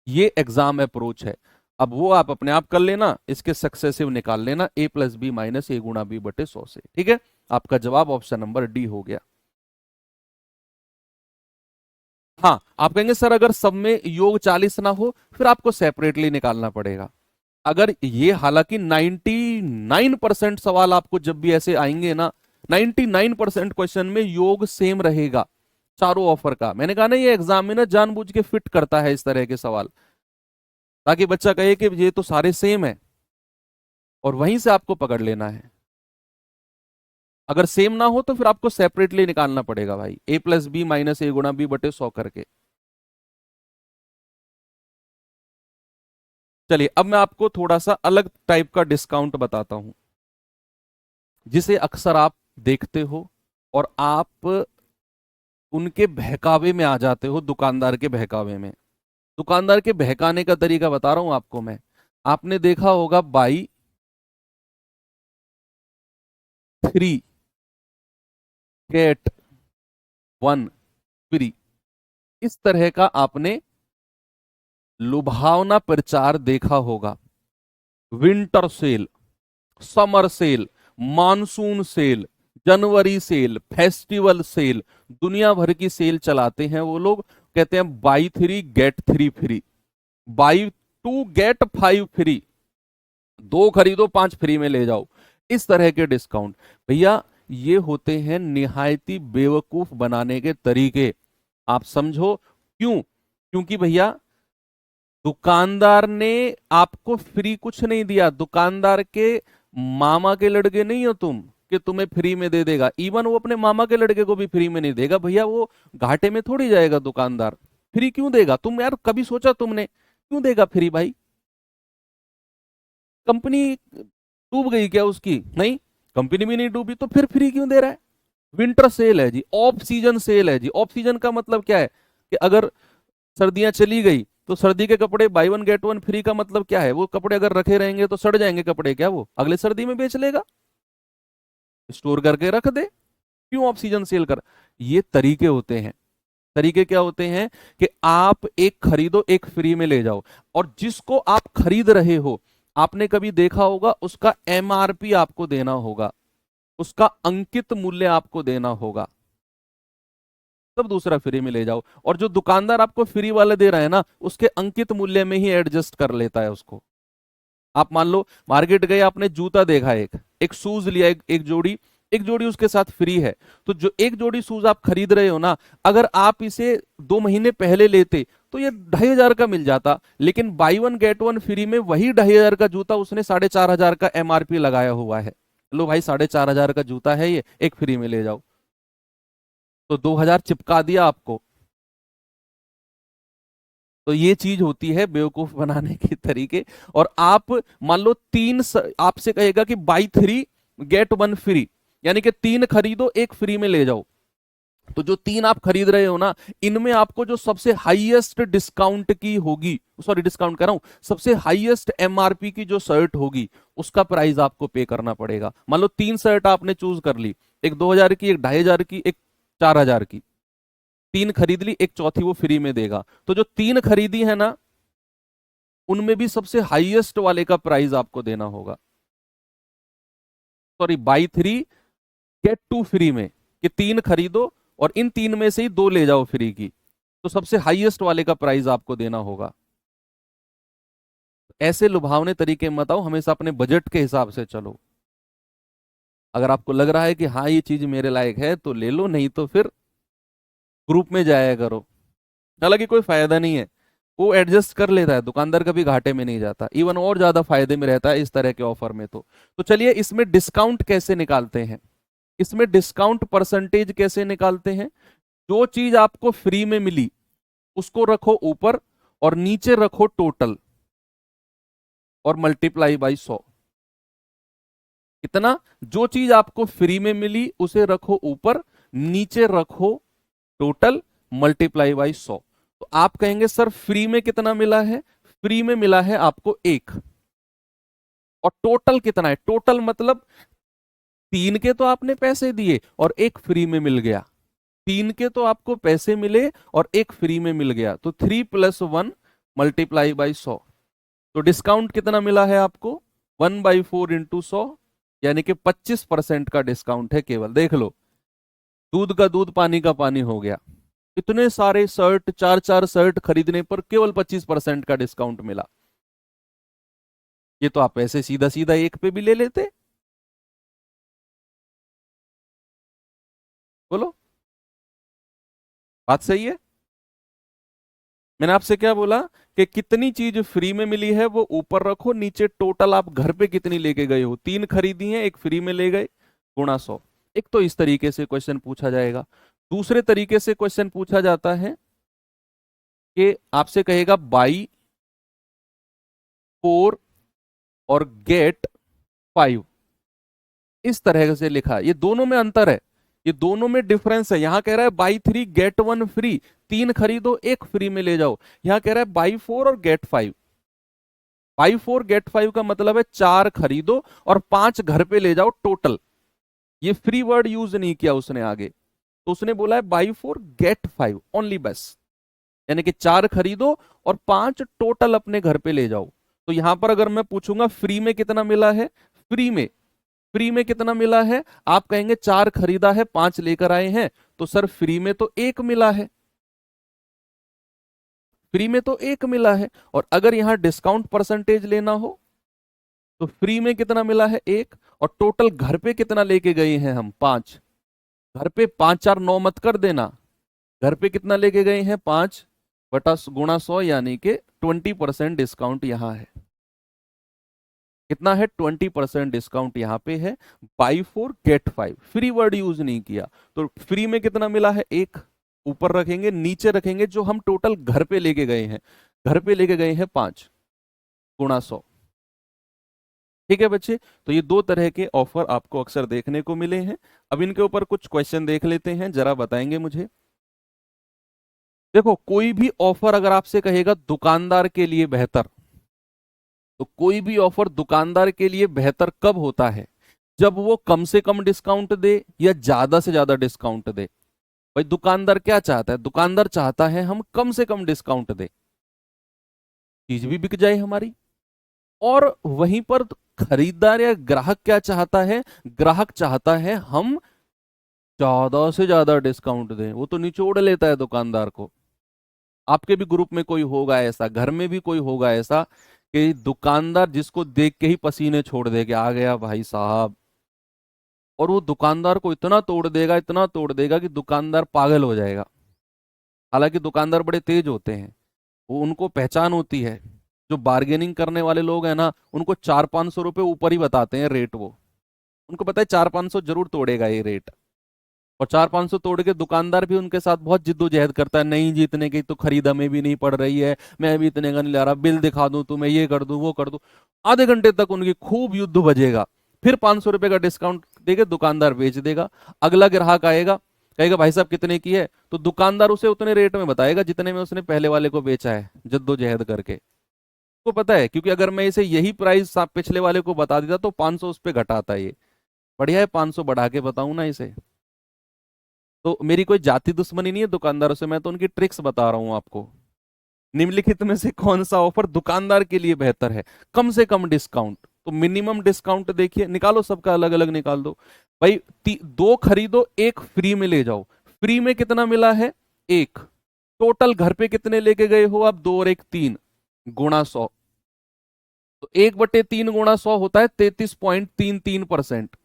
ये एग्जाम अप्रोच है। अब वो आप अपने आप कर लेना, इसके सक्सेसिव निकाल लेना a प्लस बी माइनस ए गुणा बी बटे 100 से। ठीक है, आपका जवाब ऑप्शन नंबर डी हो गया। हाँ, आप कहेंगे सर अगर सब में योग 40 ना हो फिर आपको सेपरेटली निकालना पड़ेगा। अगर ये, हालांकि 99% सवाल आपको जब भी ऐसे आएंगे ना, 99% क्वेश्चन में योग सेम रहेगा चारों ऑफर का। मैंने कहा ना, ये एग्जामिनर जानबूझ के फिट करता है इस तरह के सवाल, ताकि बच्चा कहे कि ये तो सारे सेम है, और वहीं से आपको पकड़ लेना है। अगर सेम ना हो तो फिर आपको सेपरेटली निकालना पड़ेगा भाई, a प्लस बी माइनस ए गुणा बी बटे 100 करके। चलिए अब मैं आपको थोड़ा सा अलग टाइप का डिस्काउंट बताता हूं, जिसे अक्सर आप देखते हो और आप उनके बहकावे में आ जाते हो, दुकानदार के बहकावे में। दुकानदार के बहकाने का तरीका बता रहा हूं आपको मैं। आपने देखा होगा बाई 3 गेट 1 फ्री, इस तरह का आपने लुभावना प्रचार देखा होगा। Winter sale, summer sale, monsoon sale, जनवरी सेल, फेस्टिवल सेल, दुनिया भर की सेल चलाते हैं वो लोग। कहते हैं buy 3 get 3 free, buy 2 get 5 free, 2 खरीदो 5 फ्री में ले जाओ, इस तरह के डिस्काउंट। भैया ये होते हैं निहायती बेवकूफ बनाने के तरीके, आप समझो क्यों? क्योंकि भैया दुकानदार ने आपको फ्री कुछ नहीं दिया, दुकानदार के मामा के लड़के नहीं हो तुम कि तुम्हें फ्री में दे देगा। इवन वो अपने मामा के लड़के को भी फ्री में नहीं देगा भैया, वो घाटे में थोड़ी जाएगा दुकानदार। फ्री क्यों देगा तुम यार, कभी सोचा तुमने क्यों देगा फ्री भाई? कंपनी डूब गई क्या उसकी? नहीं, कंपनी भी नहीं डूबी, तो फिर फ्री क्यों दे रहा है? विंटर सेल है जी, ऑफ सीजन सेल है जी। ऑफ सीजन का मतलब क्या है कि अगर सर्दियां चली गई तो सर्दी के कपड़े बाई 1 गेट 1 फ्री का मतलब क्या है? वो कपड़े अगर रखे रहेंगे तो सड़ जाएंगे कपड़े, क्या वो अगले सर्दी में बेच लेगा? स्टोर करके रख दे, क्यों ऑफ सीजन सेल कर? ये तरीके होते हैं। तरीके क्या होते हैं कि आप एक खरीदो एक फ्री में ले जाओ, और जिसको आप खरीद रहे हो आपने कभी देखा होगा उसका एमआरपी आपको देना होगा, उसका अंकित मूल्य आपको देना होगा, तब दूसरा फ्री में ले जाओ। और जो दुकानदार आपको फ्री वाले दे रहा है ना, उसके अंकित मूल्य में ही एडजस्ट कर लेता है उसको। आप मान लो मार्केट गए, आपने जूता देखा, एक एक शूज लिया, एक जोड़ी उसके साथ फ्री है। तो जो एक जोड़ी शूज आप खरीद रहे हो ना, अगर आप इसे 2 महीने पहले लेते तो ये 2,500 का मिल जाता, लेकिन बाई 1 गेट 1 फ्री में वही 2,500 का जूता उसने 4,500 का एमआरपी लगाया हुआ है। लो भाई 4,500 का जूता है ये, एक फ्री में ले जाओ, तो 2,000 चिपका दिया आपको। तो ये चीज होती है बेवकूफ बनाने के तरीके। और आप मान लो आपसे कहेगा कि बाई 3 गेट 1 फ्री, यानी कि 3 खरीदो एक फ्री में ले जाओ। तो जो 3 आप खरीद रहे हो ना, इनमें आपको जो सबसे हाईएस्ट डिस्काउंट की होगी, सॉरी डिस्काउंट कर रहा हूं, सबसे हाईएस्ट एमआरपी की जो शर्ट होगी उसका प्राइस आपको पे करना पड़ेगा। मान लो 3 शर्ट आपने चूज कर ली, एक 2,000 की, एक 2,500 की, एक 4,000 की, 3 खरीद ली, एक चौथी वो फ्री में देगा। तो जो 3 खरीदी है ना, उनमें भी सबसे हाईएस्ट वाले का प्राइस आपको देना होगा। सॉरी, बाई 3 गेट 2 फ्री में, कि 3 खरीदो और इन 3 में से ही 2 ले जाओ फ्री की, तो सबसे हाईएस्ट वाले का प्राइस आपको देना होगा। ऐसे लुभावने तरीके मत आओ, हमेशा अपने बजट के हिसाब से चलो। अगर आपको लग रहा है कि हाँ ये चीज मेरे लायक है तो ले लो, नहीं तो फिर ग्रुप में जाया करो। हालांकि कोई फायदा नहीं है, वो एडजस्ट कर लेता है, दुकानदार कभी घाटे में नहीं जाता, इवन और ज्यादा फायदे में रहता है इस तरह के ऑफर में। तो चलिए इसमें डिस्काउंट कैसे निकालते हैं, इसमें डिस्काउंट परसेंटेज कैसे निकालते हैं। जो चीज आपको फ्री में मिली उसको रखो ऊपर, और नीचे रखो टोटल, और मल्टीप्लाई बाई 100। कितना? जो चीज आपको फ्री में मिली उसे रखो ऊपर, नीचे रखो टोटल, मल्टीप्लाई बाई 100। तो आप कहेंगे सर फ्री में कितना मिला है? फ्री में मिला है आपको 1, और टोटल कितना है? टोटल मतलब 3 के तो आपने पैसे दिए और एक फ्री में मिल गया, 3 के तो आपको पैसे मिले और एक फ्री में मिल गया, तो 3 + 1 मल्टीप्लाई बाई 100। तो डिस्काउंट कितना मिला है आपको? 1/4 × 100 यानी कि 25% का डिस्काउंट है केवल। देख लो, दूध का दूध पानी का पानी हो गया। इतने सारे शर्ट, चार चार शर्ट खरीदने पर केवल 25% का डिस्काउंट मिला। ये तो आप ऐसे सीधा सीधा एक पे भी ले लेते। बोलो, बात सही है? मैंने आपसे क्या बोला कि कितनी चीज फ्री में मिली है वो ऊपर रखो, नीचे टोटल आप घर पे कितनी लेके गए हो। 3 खरीदी हैं, एक फ्री में ले गए, गुणा 100। एक तो इस तरीके से क्वेश्चन पूछा जाएगा। दूसरे तरीके से क्वेश्चन पूछा जाता है कि आपसे कहेगा बाई 4 और गेट 5। इस तरह से लिखा, ये दोनों में अंतर है, ये दोनों में डिफरेंस है। यहां कह रहा है बाई 3 गेट 1 फ्री, 3 खरीदो एक फ्री में ले जाओ। यहां कह रहा है बाई 4 और गेट 5। बाई 4 गेट 5 का मतलब है 4 खरीदो और 5 घर पे ले जाओ टोटल। ये फ्री वर्ड यूज नहीं किया उसने आगे, तो उसने बोला है बाई 4 गेट 5 ओनली, बस। यानी कि 4 खरीदो और 5 टोटल अपने घर पे ले जाओ। तो यहां पर अगर मैं पूछूंगा फ्री में कितना मिला है, फ्री में, फ्री में कितना मिला है, आप कहेंगे 4 खरीदा है 5 लेकर आए हैं, तो सर फ्री में तो 1 मिला है, फ्री में तो 1 मिला है। और अगर यहां डिस्काउंट परसेंटेज लेना हो तो फ्री में कितना मिला है, 1, और टोटल घर पे कितना लेके गए हैं हम, 5। घर पे 5 4 9 मत कर देना, घर पे कितना लेके गए हैं, 5 बटा गुणा 100, यानी कि 20% डिस्काउंट यहां है। कितना है, 20% डिस्काउंट यहां पे है। Buy 4 get 5, free word use नहीं किया। तो फ्री में कितना मिला है, 1 ऊपर रखेंगे, नीचे रखेंगे जो हम टोटल घर पे लेके गए हैं, घर पे लेके गए हैं 5 गुणा 100। ठीक है बच्चे, तो ये दो तरह के ऑफर आपको अक्सर देखने को मिले हैं। अब इनके ऊपर कुछ क्वेश्चन देख लेते हैं, जरा बताएंगे मुझे। देखो, कोई भी ऑफर अगर आपसे कहेगा दुकानदार के लिए बेहतर, तो कोई भी ऑफर दुकानदार के लिए बेहतर कब होता है, जब वो कम से कम डिस्काउंट दे या ज्यादा से ज्यादा डिस्काउंट दे। भाई दुकानदार क्या चाहता है, दुकानदार चाहता है हम कम से कम डिस्काउंट दे, चीज भी बिक जाए हमारी। और वहीं पर खरीदार या ग्राहक क्या चाहता है, ग्राहक चाहता है हम ज्यादा से ज्यादा डिस्काउंट दें। वो तो निचोड़ लेता है दुकानदार को। आपके भी ग्रुप में कोई होगा ऐसा, घर में भी कोई होगा ऐसा, कि दुकानदार जिसको देख के ही पसीने छोड़ दे कि आ गया भाई साहब, और वो दुकानदार को इतना तोड़ देगा, इतना तोड़ देगा कि दुकानदार पागल हो जाएगा। हालांकि दुकानदार बड़े तेज होते हैं, वो उनको पहचान होती है। जो बार्गेनिंग करने वाले लोग हैं ना, उनको 400-500 रुपये ऊपर ही बताते हैं रेट। वो उनको पता है 400-500 जरूर तोड़ेगा ये रेट, और 400-500 तोड़ के दुकानदार भी उनके साथ बहुत जिद्दोजहद करता है, नहीं जी इतने की तो खरीद हमें भी नहीं पड़ रही है, मैं भी इतने का नहीं ला रहा, बिल दिखा दूं तुम्हें, ये कर दूं वो कर दूं। आधे घंटे तक उनकी खूब युद्ध बजेगा, फिर 500 रुपए का डिस्काउंट देके दुकानदार बेच देगा। अगला ग्राहक आएगा, कहेगा भाई साहब कितने की है, तो दुकानदार उसे उतने रेट में बताएगा जितने में उसने पहले वाले को बेचा है जद्दोजहद करके। को पता है, क्योंकि अगर मैं इसे यही प्राइस आप पिछले वाले को बता देता तो 500 उस पर घटाता। ये बढ़िया है, 500 बढ़ा के बताऊं ना इसे। तो मेरी कोई जाति दुश्मनी नहीं है दुकानदारों से, मैं तो उनकी ट्रिक्स बता रहा हूं आपको। निम्नलिखित में से कौन सा ऑफर दुकानदार के लिए बेहतर है, कम से कम डिस्काउंट। तो मिनिमम डिस्काउंट देखिए, निकालो सबका अलग अलग निकाल दो भाई। 2 खरीदो 1 फ्री में ले जाओ, फ्री में कितना मिला है, 1। टोटल घर पे कितने लेके गए हो आप, 2 और 1 3 गुणा 100। तो 1/3 गुणा 100 होता है 33.33%।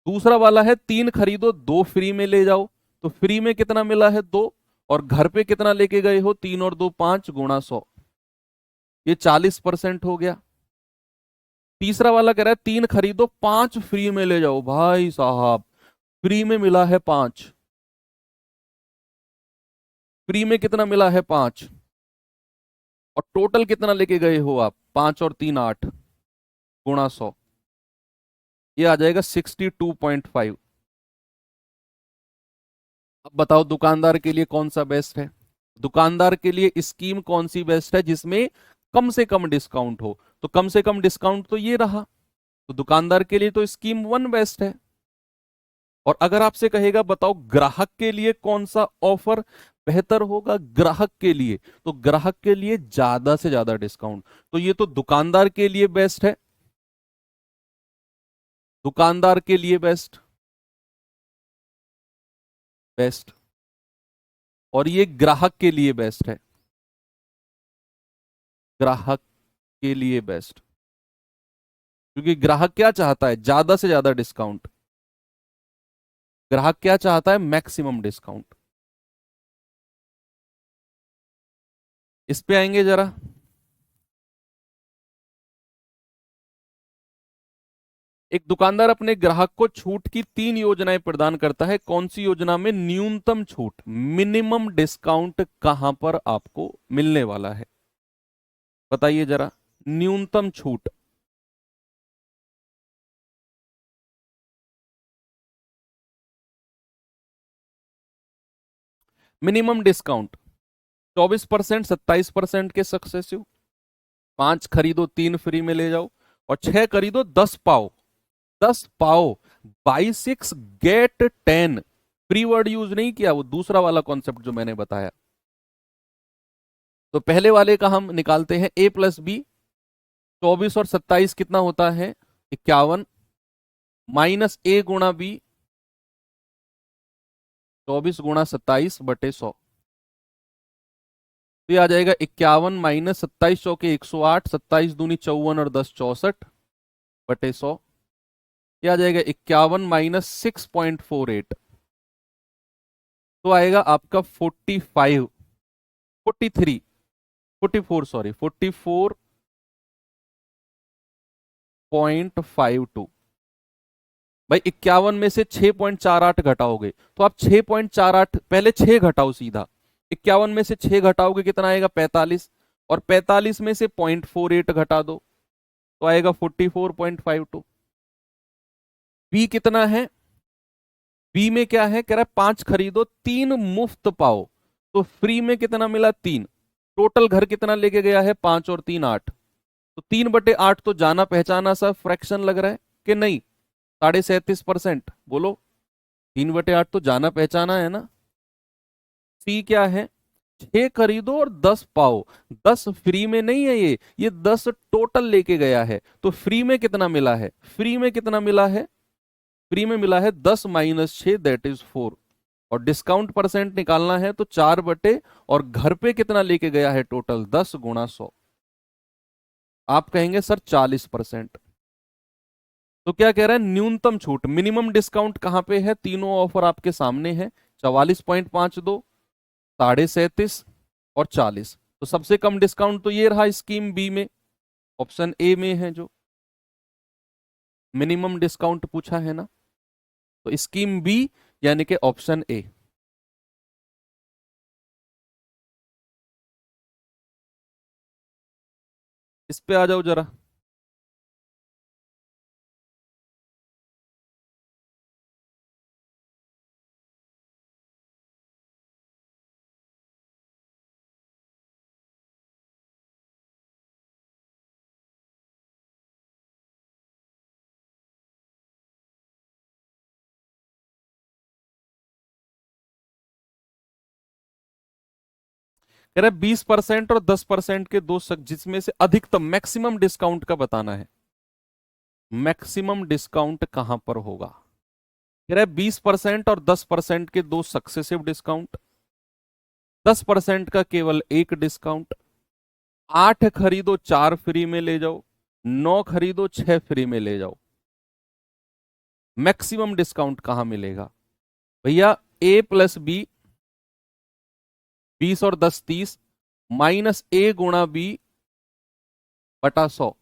दूसरा वाला है 3 खरीदो 2 फ्री में ले जाओ, तो फ्री में कितना मिला है, 2, और घर पे कितना लेके गए हो, 3 और 2 5 गुणा 100, ये 40% हो गया। तीसरा वाला कह रहा है 3 खरीदो 5 फ्री में ले जाओ, भाई साहब फ्री में मिला है 5, फ्री में कितना मिला है, 5, और टोटल कितना लेके गए हो आप, 5 और 3 8 गुणा 100, ये आ जाएगा 62.5। अब बताओ दुकानदार के लिए कौन सा बेस्ट है, दुकानदार के लिए स्कीम कौन सी बेस्ट है जिसमें कम से कम डिस्काउंट हो। तो कम से कम डिस्काउंट तो ये रहा, तो दुकानदार के लिए तो स्कीम 1 बेस्ट है। और अगर आपसे कहेगा बताओ ग्राहक के लिए कौन सा ऑफर बेहतर होगा, ग्राहक के लिए, तो ग्राहक के लिए ज्यादा से ज्यादा डिस्काउंट, तो ये तो दुकानदार के लिए बेस्ट है। दुकानदार के लिए बेस्ट, बेस्ट, और ये ग्राहक के लिए बेस्ट है, ग्राहक के लिए बेस्ट, क्योंकि ग्राहक क्या चाहता है, ज्यादा से ज्यादा डिस्काउंट। ग्राहक क्या चाहता है, मैक्सिमम डिस्काउंट। इस पे आएंगे जरा। एक दुकानदार अपने ग्राहक को छूट की 3 योजनाएं प्रदान करता है, कौन सी योजना में न्यूनतम छूट, मिनिमम डिस्काउंट कहां पर आपको मिलने वाला है, बताइए जरा। न्यूनतम छूट, मिनिमम डिस्काउंट 24%, 27% के सक्सेसिव, 5 खरीदो 3 फ्री में ले जाओ, और 6 खरीदो 10 पाओ, 10 पाओ, buy 6 get 10। Free word use नहीं किया, वो दूसरा वाला कॉन्सेप्ट जो मैंने बताया। तो पहले वाले का हम निकालते हैं, a प्लस बी, 24 और 27 कितना होता है, 51, माइनस a गुणा बी, 24 गुणा 27 बटे 100। तो ये आ जाएगा 51 माइनस 27 चौके 108, 27 दूनी 54 और 10 64 बटे 100। ये आ जाएगा 51 माइनस 6.48, तो आएगा आपका 45, 43, 44 सॉरी 44.52। भाई 51 में से 6.48 घटाओगे तो आप 6.48, पहले 6 घटाओ सीधा, 51 में से 6 घटाओगे कितना आएगा, 45, और 45 में से 0.48 घटा दो तो आएगा 44.52। बी कितना है, बी में क्या है, कह रहा है 5 खरीदो 3 मुफ्त पाओ, तो फ्री में कितना मिला, 3। टोटल घर कितना लेके गया है, 5 और 3 8, तो 3/8 तो जाना पहचाना सा फ्रैक्शन लग रहा है कि नहीं, 37.5%, बोलो। 3/8 तो जाना पहचाना है ना। सी क्या है, 6 खरीदो और 10 पाओ, 10 फ्री में नहीं है, ये 10 टोटल लेके गया है, तो फ्री में कितना मिला है, फ्री में कितना मिला है, फ्री में मिला है 10 माइनस 6 दैट इज 4, और डिस्काउंट परसेंट निकालना है तो 4 बटे, और घर पे कितना लेके गया है टोटल, 10 गुणा 100। आप कहेंगे सर 40%, तो क्या कह रहा है, न्यूनतम छूट, मिनिमम डिस्काउंट कहां पे है, तीनों ऑफर आपके सामने है, 44.52, 37.5 और 40। तो सबसे कम डिस्काउंट तो ये रहा स्कीम बी में, ऑप्शन ए में है, जो मिनिमम डिस्काउंट पूछा है ना, तो स्कीम बी यानी कि ऑप्शन ए। इस पे आ जाओ जरा। कह रहा है 20% और 10% के दो जिसमें से अधिकतम मैक्सिमम डिस्काउंट का बताना है, मैक्सिमम डिस्काउंट कहां पर होगा। कह रहा है 20% और 10% के दो सक्सेसिव डिस्काउंट, 10% का केवल एक डिस्काउंट, 8 खरीदो 4 फ्री में ले जाओ, 9 खरीदो 6 फ्री में ले जाओ। मैक्सिमम डिस्काउंट कहां मिलेगा भैया, ए प्लस बी, 20 और 10 30, माइनस ए गुणा बी बटा 100,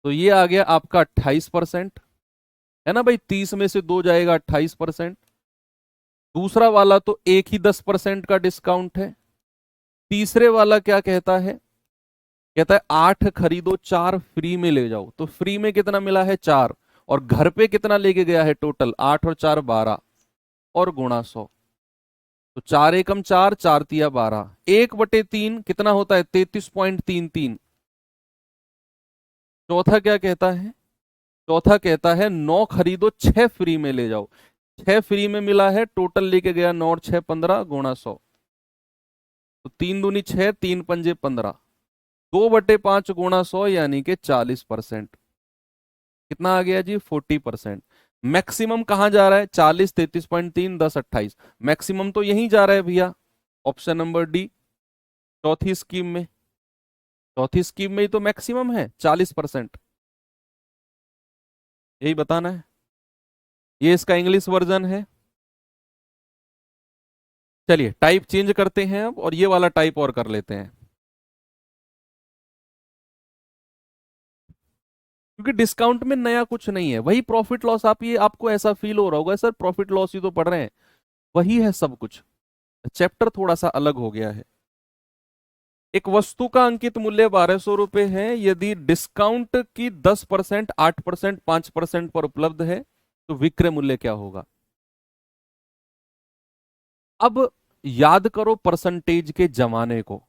तो ये आ गया आपका 28%, है ना भाई, 30 में से 2 जाएगा 28%। दूसरा वाला तो एक ही 10% का डिस्काउंट है। तीसरे वाला क्या कहता है, कहता है 8 खरीदो 4 फ्री में ले जाओ, तो फ्री में कितना मिला है, 4, और घर पे कितना लेके गया है टोटल, 8 और 4 12, और गुणा 100, तो 4 एकम 4, 4 तिया 12, 1/3 कितना होता है, 33.33। चौथा क्या कहता है, चौथा कहता है 9 खरीदो 6 फ्री में ले जाओ, 6 फ्री में मिला है, टोटल लेके गया 9 और 6 15 गुणा 100, तो 3 दूनी 6, 3 पंजे 15, 2/5 गुणा 100 यानी कि 40%। कितना आ गया जी 40%। मैक्सिमम कहां जा रहा है 40, 33.3, 10, 28। मैक्सिमम तो यहीं जा रहा है भैया, ऑप्शन नंबर डी, चौथी स्कीम में। चौथी स्कीम में ही तो मैक्सिमम है 40%। यही बताना है। ये इसका इंग्लिश वर्जन है। चलिए टाइप चेंज करते हैं अब, और ये वाला टाइप और कर लेते हैं, क्योंकि डिस्काउंट में नया कुछ नहीं है, वही प्रॉफिट लॉस। आप ये आपको ऐसा फील हो रहा होगा सर प्रॉफिट लॉस ही तो पढ़ रहे हैं, वही है सब कुछ। चैप्टर थोड़ा सा अलग हो गया है। एक वस्तु का अंकित मूल्य 1200 रुपए है, यदि डिस्काउंट की 10%, 8%, 5% पर उपलब्ध है तो विक्रय मूल्य क्या होगा। अब याद करो परसेंटेज के जमाने को,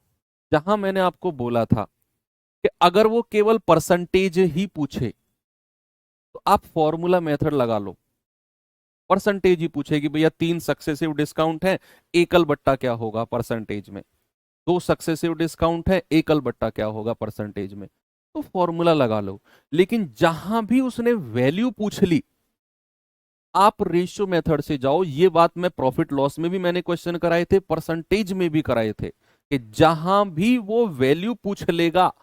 जहां मैंने आपको बोला था कि अगर वो केवल परसेंटेज ही पूछे तो आप फॉर्मूला मेथड लगा लो। परसेंटेज ही पूछेगी भैया, 3 सक्सेसिव डिस्काउंट है, एकल बट्टा क्या होगा परसेंटेज में। 2 सक्सेसिव डिस्काउंट है, एकल बट्टा क्या होगा परसेंटेज में, तो फॉर्मूला लगा लो। लेकिन जहां भी उसने वैल्यू पूछ ली, आप रेशियो मेथड से जाओ। ये बात मैं प्रॉफिट लॉस में भी मैंने क्वेश्चन कराए थे, परसेंटेज में भी कराए थे, कि जहां भी वो वैल्यू पूछ लेगा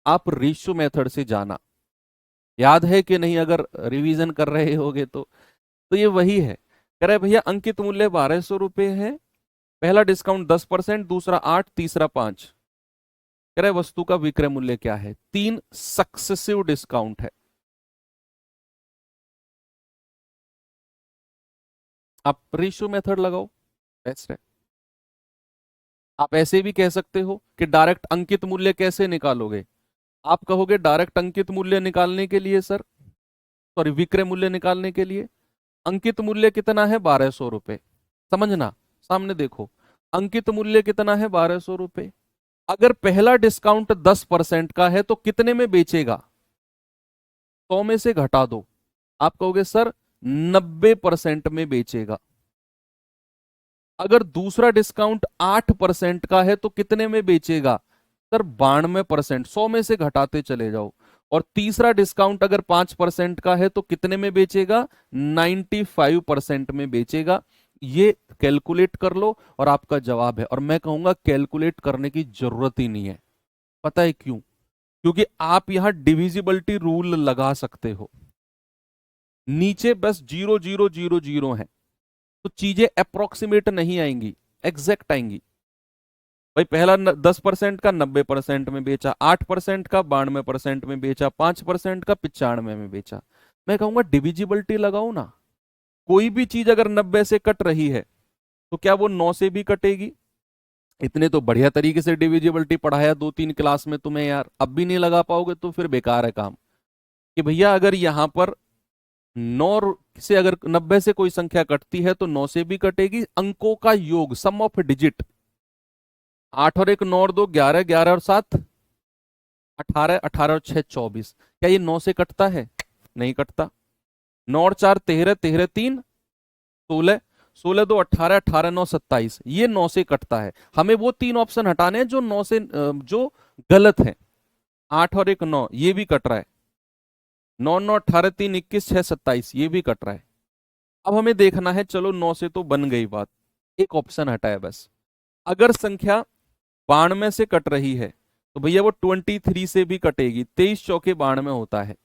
आप रेशियो मेथड से जाना। याद है कि नहीं, अगर रिवीजन कर रहे होगे तो ये वही है। कह रहे भैया अंकित मूल्य 1200 रुपए है, पहला डिस्काउंट 10%, दूसरा 8, तीसरा 5। कह रहे वस्तु का विक्रय मूल्य क्या है, 3 सक्सेसिव डिस्काउंट है। आप रेशियो मेथड लगाओ, बेस्ट है। आप ऐसे भी कह सकते हो कि डायरेक्ट अंकित मूल्य कैसे निकालोगे। आप कहोगे डायरेक्ट अंकित मूल्य निकालने के लिए सर, सॉरी विक्रय मूल्य निकालने के लिए, अंकित मूल्य कितना है 1200 रुपए, समझना, सामने देखो, अंकित मूल्य कितना है 1200 रुपए। अगर पहला डिस्काउंट 10% का है तो कितने में बेचेगा, 100 में से घटा दो, आप कहोगे सर 90% में बेचेगा। अगर दूसरा डिस्काउंट 8% का है तो कितने में बेचेगा सर 92%, 100 में से घटाते चले जाओ। और तीसरा डिस्काउंट अगर 5% का है तो कितने में बेचेगा, 95% में बेचेगा। ये कैलकुलेट कर लो और आपका जवाब है। और मैं कहूंगा कैलकुलेट करने की जरूरत ही नहीं है। पता है क्यों, क्योंकि आप यहां डिविजिबिलिटी रूल लगा सकते हो। नीचे बस 0, 0, 0, 0 है, तो चीजें अप्रोक्सीमेट नहीं आएंगी, एग्जैक्ट आएंगी। भाई पहला 10% का 90% में बेचा, 8% का 92% में बेचा, 5% का 95 में बेचा। मैं कहूंगा डिविजिबिलिटी लगाओ ना। कोई भी चीज अगर 90 से कट रही है तो क्या वो 9 से भी कटेगी। इतने तो बढ़िया तरीके से डिविजिबिलिटी पढ़ाया 2-3 क्लास में तुम्हें यार, अब भी नहीं लगा पाओगे तो फिर बेकार है काम। कि भैया अगर यहां पर 9 से अगर 90 से कोई संख्या कटती है तो 9 से भी कटेगी। अंकों का योग, सम ऑफ डिजिट, 8 और 1 9 और 2 11, 11 और 7 18, 18 और 6 24। क्या ये 9 से कटता है, नहीं कटता। 9 और 4 13, 13 3 16, 16 2 18, 18 9 27, ये 9 से कटता है। हमें वो 3 ऑप्शन हटाने हैं जो 9 से जो गलत है। 8 और 1 9, ये भी कट रहा है। 9 9 18 3 21 6 27, ये भी कट रहा है। अब हमें देखना है, चलो 9 से तो बन गई बात, एक ऑप्शन हटा है बस। अगर संख्या 92 से कट रही है तो भैया वो 23 से भी कटेगी, 23 चौके 92 होता है।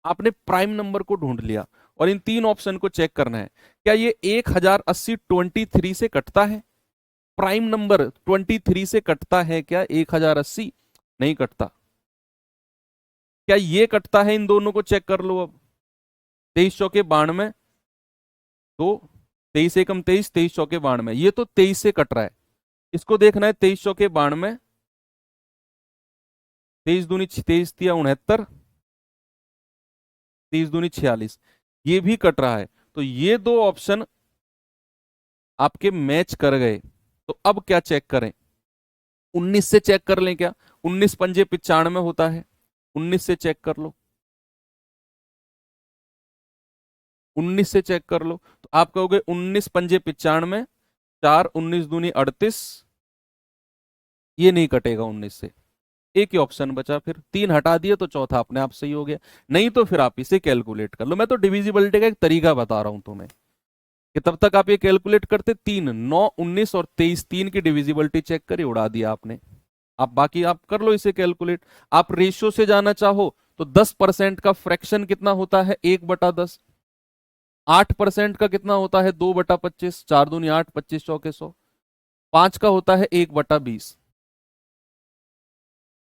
आपने प्राइम नंबर को ढूंढ लिया और इन 3 ऑप्शन को चेक करना है, क्या ये 1080 23 से कटता है। प्राइम नंबर 23 से कटता है क्या 1080, नहीं कटता। क्या ये कटता है, इन दोनों को चेक कर लो अब। 23 चौके 92, तो 23 एकम 23, 23 चौके 92, ये तो 23 से कट रहा है। इसको देखना है 23 चौके 92, 23 दूनी 23 तिया 69, 23 दूनी 46, ये भी कट रहा है। तो ये 2 ऑप्शन आपके मैच कर गए। तो अब क्या चेक करें, 19 से चेक कर लें क्या, 19 पंजे 95 होता है, 19 से चेक कर लो, 19 से चेक कर लो। तो आप कहोगे 19 पंजे 95, 4 19 दूनी 38, ये नहीं कटेगा 19 से। एक ही ऑप्शन बचा, फिर 3 हटा दिए तो चौथा अपने आप सही हो गया। नहीं तो फिर आप इसे कैलकुलेट कर लो। मैं तो डिविजिबिलिटी का एक तरीका बता रहा हूं तुम्हें कि तब तक आप ये कैलकुलेट करते। 3 9 19 और 23, 3 की डिविजिबिलिटी चेक करी, उड़ा दिया आपने। आप बाकी आप कर लो इसे कैलकुलेट। आप रेशियो से जाना चाहो तो 10% का फ्रैक्शन कितना होता है, 1/10। 8% का कितना होता है, 2/25। 4 दूनी 8, 25 चौके 100। 5 का होता है 1/20।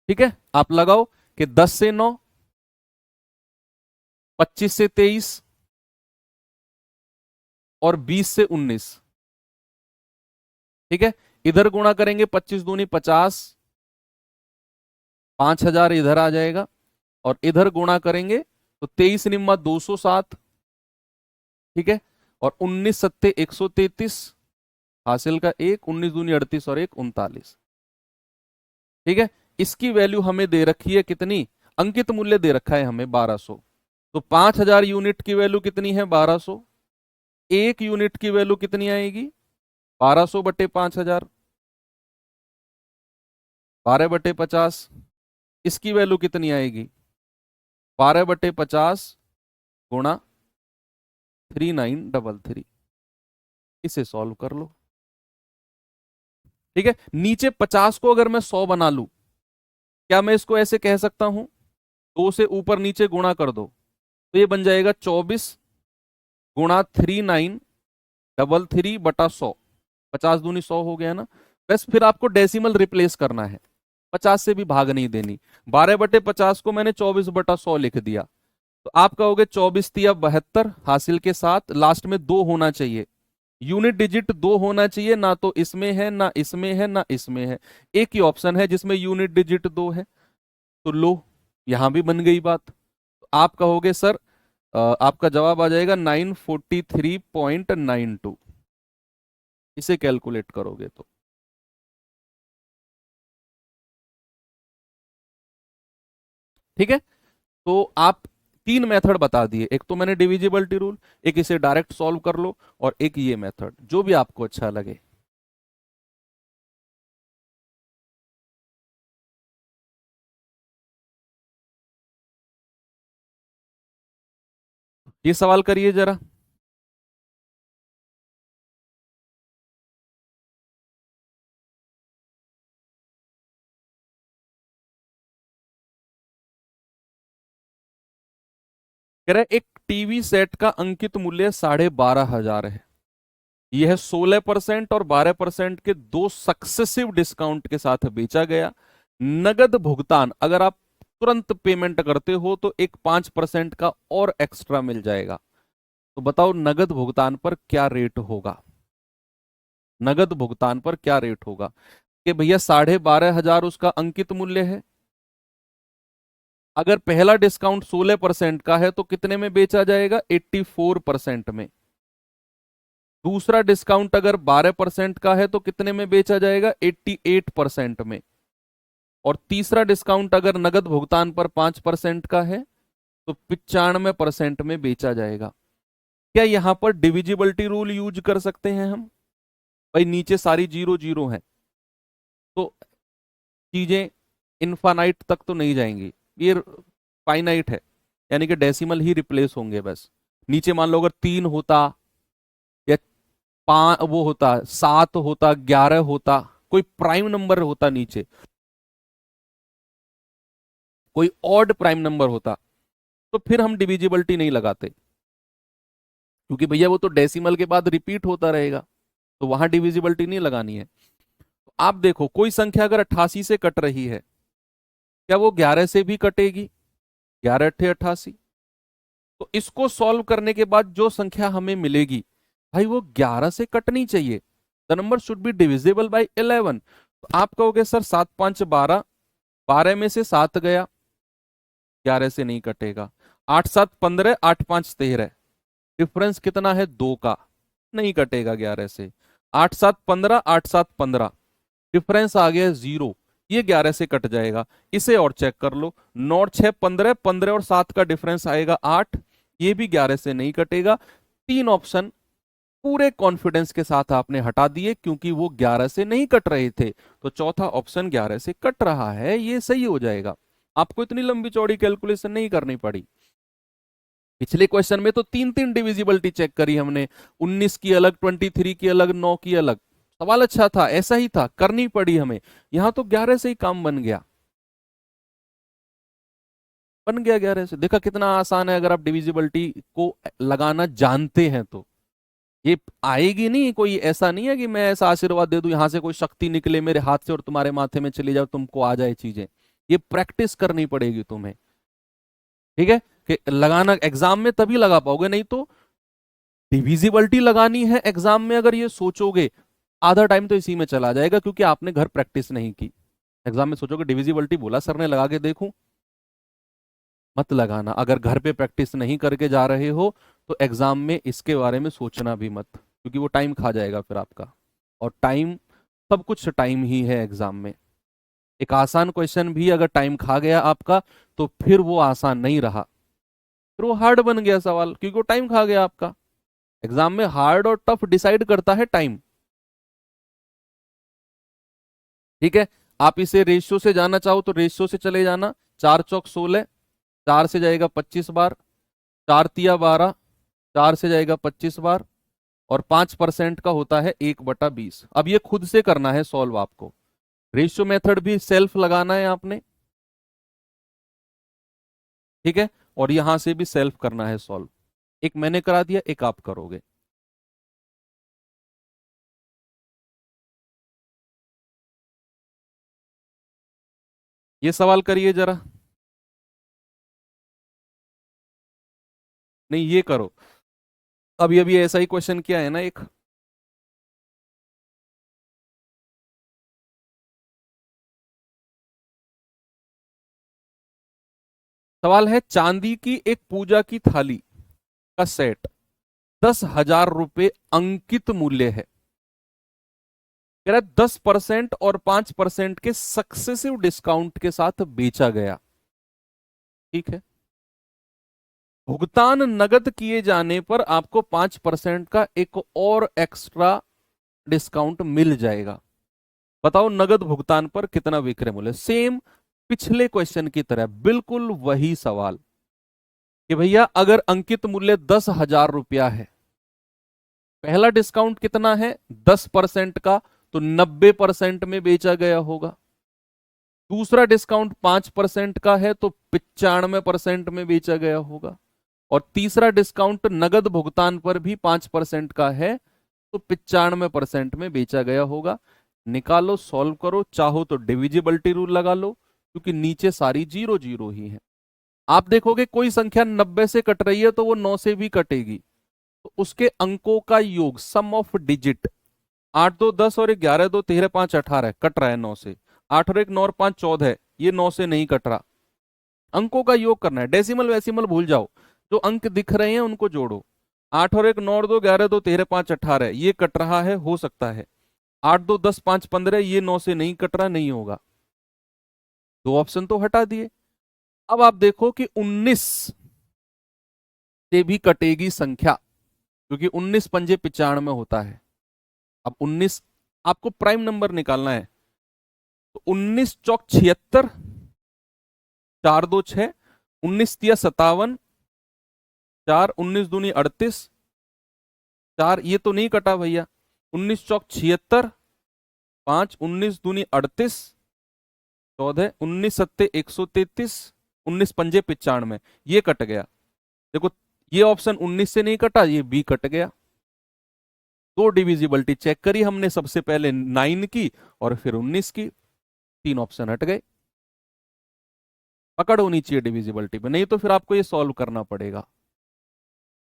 ठीक है, आप लगाओ कि 10 से 9, 25 से 23 और 20 से 19। ठीक है, इधर गुणा करेंगे, 25 दूनी 50, 5000 इधर आ जाएगा। और इधर गुणा करेंगे तो 23 निम्मा 207। ठीक है, और 19 सत्ते 133, हासिल का 1, 19 दूनी 38 और 1 39। ठीक है, इसकी वैल्यू हमें दे रखी है कितनी, अंकित मूल्य दे रखा है हमें 1200। तो 5000 यूनिट की वैल्यू कितनी है, 1200। एक यूनिट की वैल्यू कितनी आएगी, 1200 बटे 5000, 12/50। इसकी वैल्यू कितनी आएगी, 12/50 गुणा 3933। इसे सॉल्व कर लो। ठीक है, नीचे 50 को अगर मैं 100 बना लूं, क्या मैं इसको ऐसे कह सकता हूं, 2 से ऊपर नीचे गुणा कर दो तो ये बन जाएगा 24 गुणा 3933/100। 50 दूनी 100 हो गया ना। बस फिर आपको डेसिमल रिप्लेस करना है, 50 से भी भाग नहीं देनी। 12/50 को मैंने 24/100 लिख दिया। तो आप कहोगे 24 तिया 72, हासिल के साथ लास्ट में 2 होना चाहिए। यूनिट डिजिट 2 होना चाहिए, ना तो इसमें है ना इसमें है ना इसमें है। एक ही ऑप्शन है जिसमें यूनिट डिजिट 2 है। तो लो, यहां भी बन गई बात। तो आप कहोगे सर आपका जवाब आ जाएगा 943.92। इसे कैलकुलेट करोगे तो। ठीक है, तो आप 3 मेथड बता दिए, एक तो मैंने डिविजिबिलिटी रूल, एक इसे डायरेक्ट सॉल्व कर लो, और एक ये मेथड, जो भी आपको अच्छा लगे। ये सवाल करिए जरा। कह रहे एक टीवी सेट का अंकित मूल्य 12,500 है। यह 16% और 12% के दो सक्सेसिव डिस्काउंट के साथ बेचा गया। नगद भुगतान अगर आप तुरंत पेमेंट करते हो तो एक 5% का और एक्स्ट्रा मिल जाएगा। तो बताओ नगद भुगतान पर क्या रेट होगा, नगद भुगतान पर क्या रेट होगा। कि भैया 12,500 उसका अंकित मूल्य है। अगर पहला डिस्काउंट 16% का है तो कितने में बेचा जाएगा, 84% में। दूसरा डिस्काउंट अगर 12% का है तो कितने में बेचा जाएगा, 88% में। और तीसरा डिस्काउंट अगर नगद भुगतान पर 5% का है तो 95% में बेचा जाएगा। क्या यहां पर डिविजिबिलिटी रूल यूज कर सकते हैं हम, भाई नीचे सारी 0 0 है तो चीजें इनफानाइट तक तो नहीं जाएंगी, ये फाइनाइट है, यानी कि डेसिमल ही रिप्लेस होंगे बस। नीचे मान लो अगर 3 होता या वो होता, 7 होता, 11 होता, कोई प्राइम नंबर होता नीचे, कोई ऑड प्राइम नंबर होता, तो फिर हम डिविजिबिलिटी नहीं लगाते, क्योंकि भैया वो तो डेसिमल के बाद रिपीट होता रहेगा, तो वहां डिविजिबिलिटी नहीं लगानी है। तो आप देखो कोई संख्या अगर 88 से कट रही है, क्या वो 11 से भी कटेगी, 11 अट्ठे 88। तो इसको सॉल्व करने के बाद जो संख्या हमें मिलेगी भाई वो 11 से कटनी चाहिए। The number should be divisible by 11। तो आप कहोगे सर 7 5 12, 12 में से 7 गया, 11 से नहीं कटेगा। 8 7 15, 8 5 13, डिफरेंस कितना है, 2 का, नहीं कटेगा 11 से। 8 7 15, 8 7 15, डिफरेंस आ गया 0, ये 11 से कट जाएगा। इसे और चेक कर लो, 9 6 15, 15 और 7 का डिफरेंस आएगा 8, ये भी 11 से नहीं कटेगा। 3 ऑप्शन पूरे कॉन्फिडेंस के साथ आपने हटा दिए क्योंकि वो 11 से नहीं कट रहे थे। तो चौथा ऑप्शन 11 से कट रहा है, ये सही हो जाएगा। आपको इतनी लंबी चौड़ी कैलकुलेशन नहीं करनी पड़ी। पिछले क्वेश्चन में तो तीन तीन डिविजिबिलिटी चेक करी हमने, 19 की अलग, 23 की अलग, 9 की अलग। सवाल अच्छा था, ऐसा ही था, करनी पड़ी हमें। यहां तो 11 से ही काम बन गया, 11 से। देखा कितना आसान है, अगर आप डिविजिबिलिटी को लगाना जानते हैं तो। ये आएगी नहीं, कोई ऐसा नहीं है कि मैं ऐसा आशीर्वाद दे दूं यहां से कोई शक्ति निकले मेरे हाथ से और तुम्हारे माथे में चली जाओ, तुमको आ जाए चीजें। ये प्रैक्टिस करनी पड़ेगी तुम्हें, ठीक है। कि लगाना एग्जाम में तभी लगा पाओगे, नहीं तो डिविजिबिलिटी लगानी है एग्जाम में अगर ये सोचोगे, आधा टाइम तो इसी में चला जाएगा क्योंकि आपने घर प्रैक्टिस नहीं की। एग्जाम में सोचोगे डिविजिबिलिटी बोला सर ने, लगा के देखूं, मत लगाना। अगर घर पे प्रैक्टिस नहीं करके जा रहे हो तो एग्जाम में इसके बारे में सोचना भी मत, क्योंकि वो टाइम खा जाएगा फिर आपका। और टाइम, सब कुछ टाइम ही है एग्जाम में। एक आसान क्वेश्चन भी अगर टाइम खा गया आपका तो फिर वो आसान नहीं रहा, फिर वो हार्ड बन गया सवाल, क्योंकि वो टाइम खा गया आपका। एग्जाम में हार्ड और टफ डिसाइड करता है टाइम, ठीक है। आप इसे रेशियो से जाना चाहो तो रेशियो से चले जाना। 4 चौक 16, 4 से जाएगा 25 बार, 4 तिया 12, 4 से जाएगा 25 बार, और 5% का होता है 1/20। अब ये खुद से करना है सॉल्व आपको, रेशियो मेथड भी सेल्फ लगाना है आपने, ठीक है। और यहां से भी सेल्फ करना है सॉल्व। एक मैंने करा दिया, एक आप करोगे। ये सवाल करिए जरा। नहीं, ये करो। अभी अभी ऐसा ही क्वेश्चन किया है ना एक। सवाल है, चांदी की एक पूजा की थाली का सेट 10,000 रुपए अंकित मूल्य है। कह रहा है 10% और 5% के सक्सेसिव डिस्काउंट के साथ बेचा गया, ठीक है। भुगतान नगद किए जाने पर आपको 5% का एक और एक्स्ट्रा डिस्काउंट मिल जाएगा। बताओ नगद भुगतान पर कितना विक्रय मूल्य। सेम पिछले क्वेश्चन की तरह बिल्कुल वही सवाल कि भैया अगर अंकित मूल्य 10,000 रुपया है, पहला डिस्काउंट कितना है 10% का, तो 90% में बेचा गया होगा। दूसरा डिस्काउंट 5% का है तो 95% में बेचा गया होगा। और तीसरा डिस्काउंट नगद भुगतान पर भी 5% का है तो 95% में बेचा गया होगा। निकालो, सॉल्व करो, चाहो तो डिविजिबिलिटी रूल लगा लो, क्योंकि नीचे सारी 0 0 ही है। आप देखोगे कोई संख्या 90 से कट रही है तो वो 9 से भी कटेगी, तो उसके अंकों का योग, सम ऑफ डिजिट, 8 2 10 और 11 2 13 5 18 कट रहा है 9 से। 8 और 1 9 और 5 14 है, ये 9 से नहीं कट रहा। अंकों का योग करना है, डेसिमल वैसिमल भूल जाओ, जो अंक दिख रहे हैं उनको जोड़ो। 8 और 1 9 और 2 11 2 13 5 18, ये कट रहा है, हो सकता है। 8 2 10 5 15, ये 9 से नहीं कट रहा, नहीं होगा। दो ऑप्शन तो हटा दिए। अब आप देखो कि 19 से भी कटेगी संख्या, क्योंकि 19 पंजे 95 होता है। अब 19 आपको प्राइम नंबर निकालना है, तो 19 चौक 76, 4 2 6, 19 तिया 57, 4 19 दूनी 38, 4 ये तो नहीं कटा भैया। 19 चौक 76, 5 19 दूनी 38, 14 19 सत्ते 133, 19 पंजे 95, ये कट गया। देखो ये ऑप्शन 19 से नहीं कटा, ये बी कट गया। दो डिविजिबिलिटी चेक करी हमने, सबसे पहले 9 की और फिर 19 की, तीन ऑप्शन हट गए। पकड़ होनी चाहिए डिविजिबिलिटी में, नहीं तो फिर आपको ये सॉल्व करना पड़ेगा।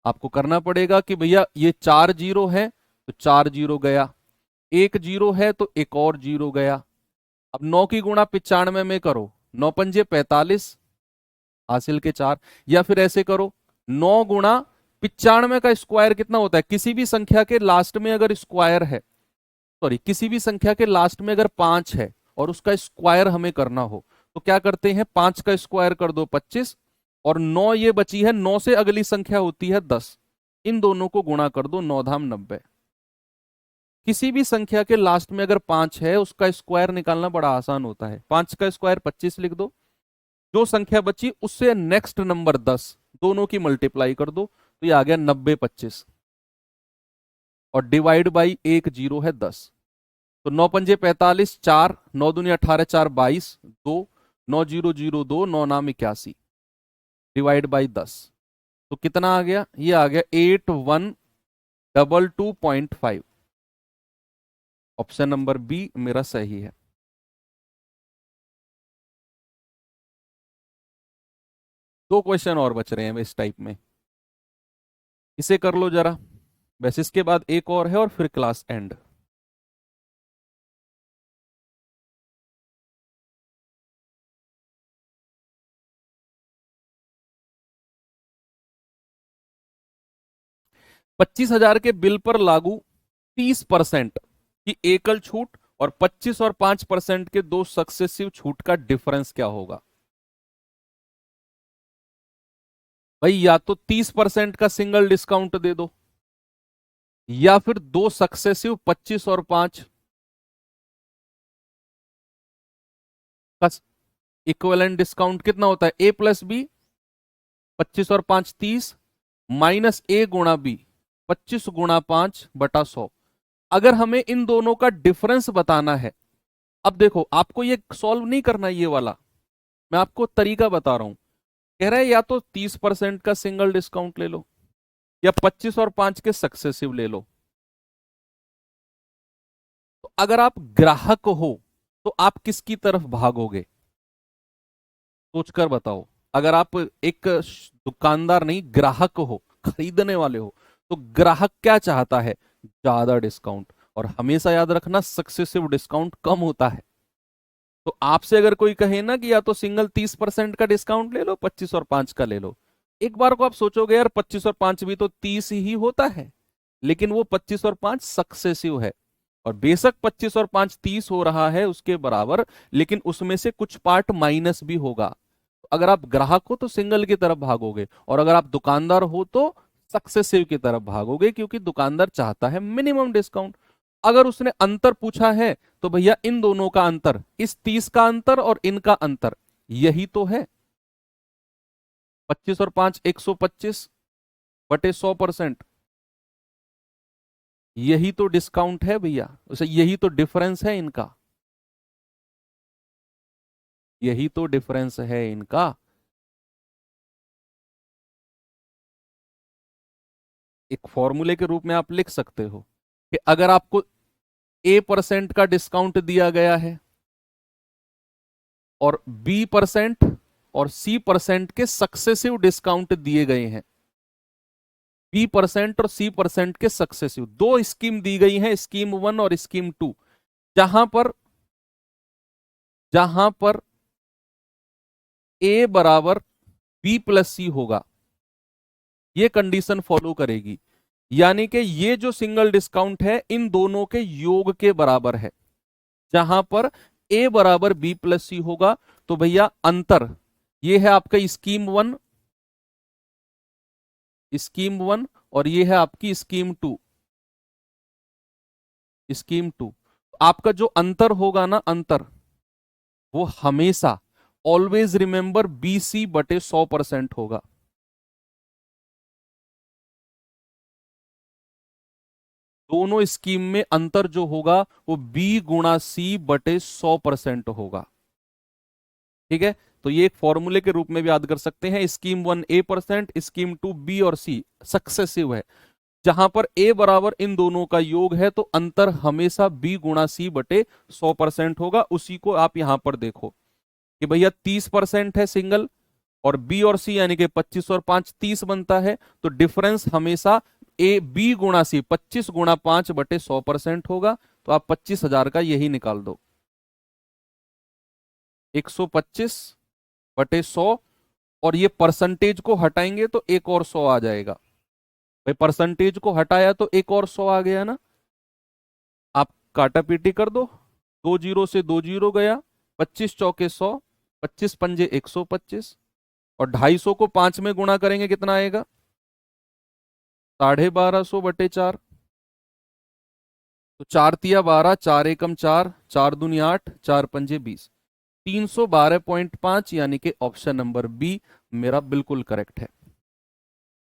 आपको करना पड़ेगा कि भैया ये 4 0 है तो 4 0 गया, 1 0 है तो एक और 0 गया। अब 9 की गुणा 95 में करो, 9 पंजे 45, हासिल के 4। या फिर ऐसे करो, 9 गुणा 95 का स्क्वायर कितना होता है, किसी भी संख्या के लास्ट में अगर स्क्वायर है, सॉरी किसी भी संख्या के लास्ट में अगर 5 है और उसका स्क्वायर हमें करना हो तो क्या करते हैं, 5 का स्क्वायर कर दो 25, और 9 ये बची है, 9 से अगली संख्या होती है 10। इन दोनों को गुणा कर दो, 9 धाम 90। किसी भी संख्या के लास्ट में अगर 5 है, उसका स्क्वायर निकालना बड़ा आसान होता है। 5 का स्क्वायर 25 लिख दो, जो संख्या बची उससे नेक्स्ट नंबर 10, दोनों की मल्टीप्लाई कर दो, तो ये आ गया 90 25, और डिवाइड बाई 1 जीरो है 10। तो 9 पंजे 45, 4 9 दूनी 18, 4 22, 2 9 0 0 2 9 नाम 81, डिवाइड बाई 10, तो कितना आ गया? ये आ गया 8122.5। ऑप्शन नंबर बी मेरा सही है। दो क्वेश्चन और बच रहे हैं इस टाइप में, इसे कर लो जरा, बस इसके बाद एक और है और फिर क्लास एंड। $25,000 के बिल पर लागू 30% की एकल छूट और 25 और 5% के दो सक्सेसिव छूट का डिफरेंस क्या होगा? भाई या तो 30% का सिंगल डिस्काउंट दे दो, या फिर दो सक्सेसिव 25 और 5 का इक्विवेलेंट डिस्काउंट कितना होता है? ए प्लस बी, 25 और 5 30, माइनस ए गुणा बी 25 गुणा 5 बटा 100। अगर हमें इन दोनों का डिफरेंस बताना है, अब देखो आपको ये सॉल्व नहीं करना ये वाला, मैं आपको तरीका बता रहा हूं। कह रहा है या तो 30% का सिंगल डिस्काउंट ले लो, या 25 और 5 के सक्सेसिव ले लो। तो अगर आप ग्राहक हो तो आप किसकी तरफ भागोगे? सोचकर बताओ। अगर आप एक दुकानदार नहीं, ग्राहक हो, खरीदने वाले हो, तो ग्राहक क्या चाहता है? ज्यादा डिस्काउंट। और हमेशा याद रखना, सक्सेसिव डिस्काउंट कम होता है। तो आपसे अगर कोई कहे ना कि या तो सिंगल 30% का डिस्काउंट ले लो, 25 और 5 का ले लो, एक बार को आप सोचोगे यार 25 और 5 भी तो 30 ही होता है, लेकिन वो 25 और 5 सक्सेसिव है। और बेशक 25 और 5 30 हो रहा है उसके बराबर, लेकिन उसमें से कुछ पार्ट माइनस भी होगा। अगर आप ग्राहक हो तो सिंगल की तरफ भागोगे, और अगर आप दुकानदार हो तो सक्सेसिव की तरफ भागोगे, क्योंकि दुकानदार चाहता है मिनिमम डिस्काउंट। अगर उसने अंतर पूछा है तो भैया इन दोनों का अंतर, इस 30 का अंतर और इनका अंतर, यही तो है 25 और 5 125 बटे 100%। यही तो डिस्काउंट है भैया, उसे यही तो डिफरेंस है इनका, यही तो डिफरेंस है इनका। एक फॉर्मूले के रूप में आप लिख सकते हो कि अगर आपको A% का डिस्काउंट दिया गया है और B% और C% के सक्सेसिव डिस्काउंट दिए गए हैं, B% और C% के सक्सेसिव दो स्कीम दी गई हैं, स्कीम 1 और स्कीम 2, जहां पर A बराबर B प्लस C होगा, ये कंडीशन फॉलो करेगी। यानी कि ये जो सिंगल डिस्काउंट है इन दोनों के योग के बराबर है, जहां पर A बराबर B प्लस C होगा। तो भैया अंतर ये है आपका स्कीम 1 और ये है आपकी स्कीम 2। आपका जो अंतर होगा ना, अंतर वो हमेशा ऑलवेज रिमेंबर BC बटे 100% होगा। दोनों स्कीम में अंतर जो होगा वो B गुणा C बटे 100% होगा। ठीक है, तो ये एक फॉर्मूले के रूप में भी याद कर सकते हैं। स्कीम 1 A%, स्कीम 2 B और C सक्सेसिव है। जहां पर A बराबर इन दोनों का योग है तो अंतर हमेशा B गुणा C बटे 100% होगा। उसी को आप यहां पर देखो कि भैया 30% है सिंगल, और B और C यानी कि 25 और 5 30 बनता है, तो डिफरेंस हमेशा B गुणा C 25 गुणा 5 बटे 100% होगा। तो आप 25,000 का यही निकाल दो, 125 बटे 100, और ये परसेंटेज को हटाएंगे तो एक और 100 आ जाएगा। भाई परसेंटेज को हटाया तो एक और 100 आ गया ना। आप काटा पीटी कर दो, 2 जीरो से 2 जीरो गया, 25 चौके 100, 25 पंजे 125, और 250 को 5 में गुणा करेंगे कितना आएगा? 1250 बटे 4, तो 4 तिया 12, 4 एकम 4, 4 दूनी 8, 4 पंजे 20, 312.5, यानी कि ऑप्शन नंबर बी मेरा बिल्कुल करेक्ट है,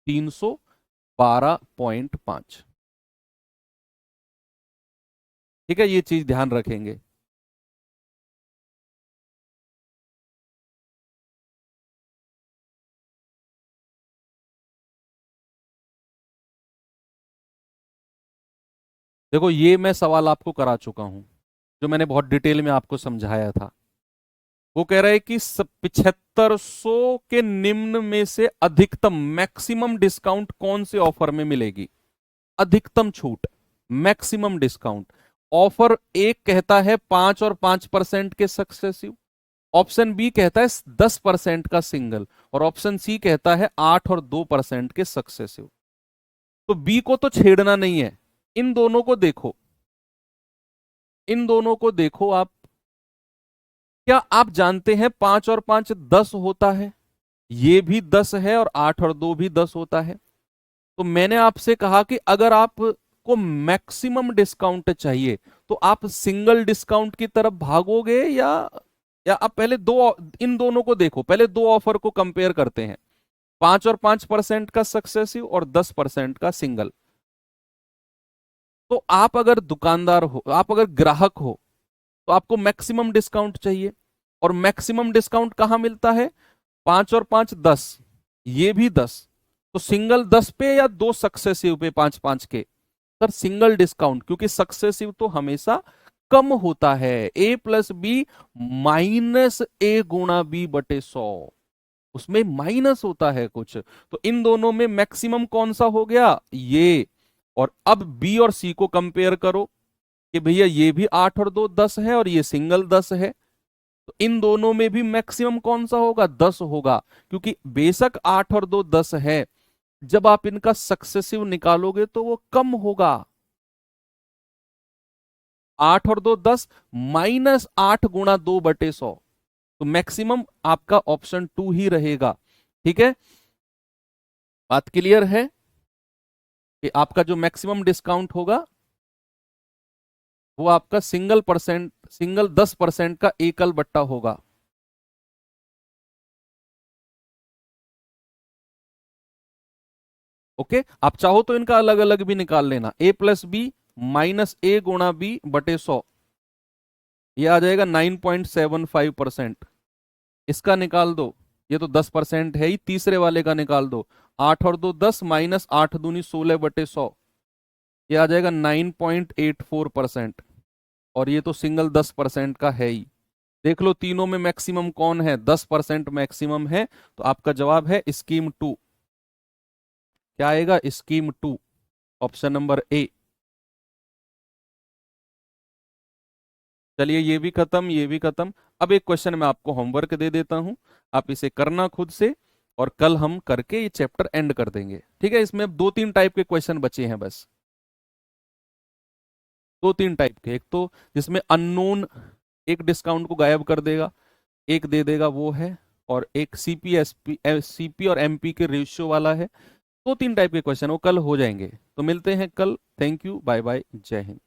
312.5। ठीक है, ये चीज ध्यान रखेंगे। देखो ये मैं सवाल आपको करा चुका हूं, जो मैंने बहुत डिटेल में आपको समझाया था। वो कह रहा है कि 7500 के निम्न में से अधिकतम मैक्सिमम डिस्काउंट कौन से ऑफर में मिलेगी, अधिकतम छूट, मैक्सिमम डिस्काउंट। ऑफर एक कहता है 5% के सक्सेसिव, ऑप्शन बी कहता है 10% का सिंगल, और ऑप्शन सी कहता है 8 और 2% के सक्सेसिव। तो बी को तो छेड़ना नहीं है, इन दोनों को देखो, इन दोनों को देखो आप। क्या आप जानते हैं 5 और 5 10 होता है, ये भी 10 है, और 8 और 2 भी 10 होता है। तो मैंने आपसे कहा कि अगर आपको मैक्सिमम डिस्काउंट चाहिए तो आप सिंगल डिस्काउंट की तरफ भागोगे, या आप पहले दो, इन दोनों को देखो, पहले दो ऑफर को कंपेयर करते हैं, 5 और 5% का सक्सेसिव और 10% का सिंगल। तो आप अगर दुकानदार हो, आप अगर ग्राहक हो, तो आपको मैक्सिमम डिस्काउंट चाहिए, और मैक्सिमम डिस्काउंट कहां मिलता है, 5 और 5 10, ये भी 10, तो सिंगल 10 पे या दो सक्सेसिव पे 5 5 के। सर सिंगल डिस्काउंट, क्योंकि सक्सेसिव तो हमेशा कम होता है, ए प्लस बी माइनस ए गुणा बी बटे 100, उसमें माइनस होता है कुछ। तो इन दोनों में मैक्सिमम कौन सा हो गया, ये। और अब बी और सी को कंपेयर करो कि भैया ये भी 8 और 2 10 है, और ये सिंगल 10 है, तो इन दोनों में भी मैक्सिमम कौन सा होगा, 10 होगा, क्योंकि बेशक 8 और 2 10 है, जब आप इनका सक्सेसिव निकालोगे तो वो कम होगा। 8 और 2 10, -8 गुणा 2 बटे 100, तो मैक्सिमम आपका ऑप्शन 2 ही रहेगा। ठीक है, बात क्लियर है कि आपका जो मैक्सिमम डिस्काउंट होगा वो आपका सिंगल 10% का एकल बट्टा होगा। ओके, आप चाहो तो इनका अलग अलग भी निकाल लेना, ए प्लस बी माइनस ए गुणा बी बटे 100, ये आ जाएगा 9.75%। इसका निकाल दो, ये तो 10% है ही, तीसरे वाले का निकाल दो, 8 और 2 10 -8 दूनी 16 बटे 100, ये आ जाएगा 9.84%, और ये तो सिंगल 10% का है ही। देख लो तीनों में मैक्सिमम कौन है, 10% मैक्सिमम है, तो आपका जवाब है स्कीम 2। क्या आएगा, स्कीम 2, ऑप्शन नंबर ए। चलिए ये भी खत्म, ये भी खत्म। अब एक क्वेश्चन मैं आपको होमवर्क दे देता हूं, आप इसे करना खुद से, और कल हम करके ये चैप्टर एंड कर देंगे। ठीक है, इसमें अब 2 3 टाइप के क्वेश्चन बचे हैं बस, 2 3 टाइप के। एक तो जिसमें अननोन एक डिस्काउंट को गायब कर देगा, एक दे देगा वो है, और एक सीपी और एमपी के रेशियो वाला है। 2 3 टाइप के क्वेश्चन वो कल हो जाएंगे। तो मिलते हैं कल, थैंक यू, बाय बाय, जय हिंद।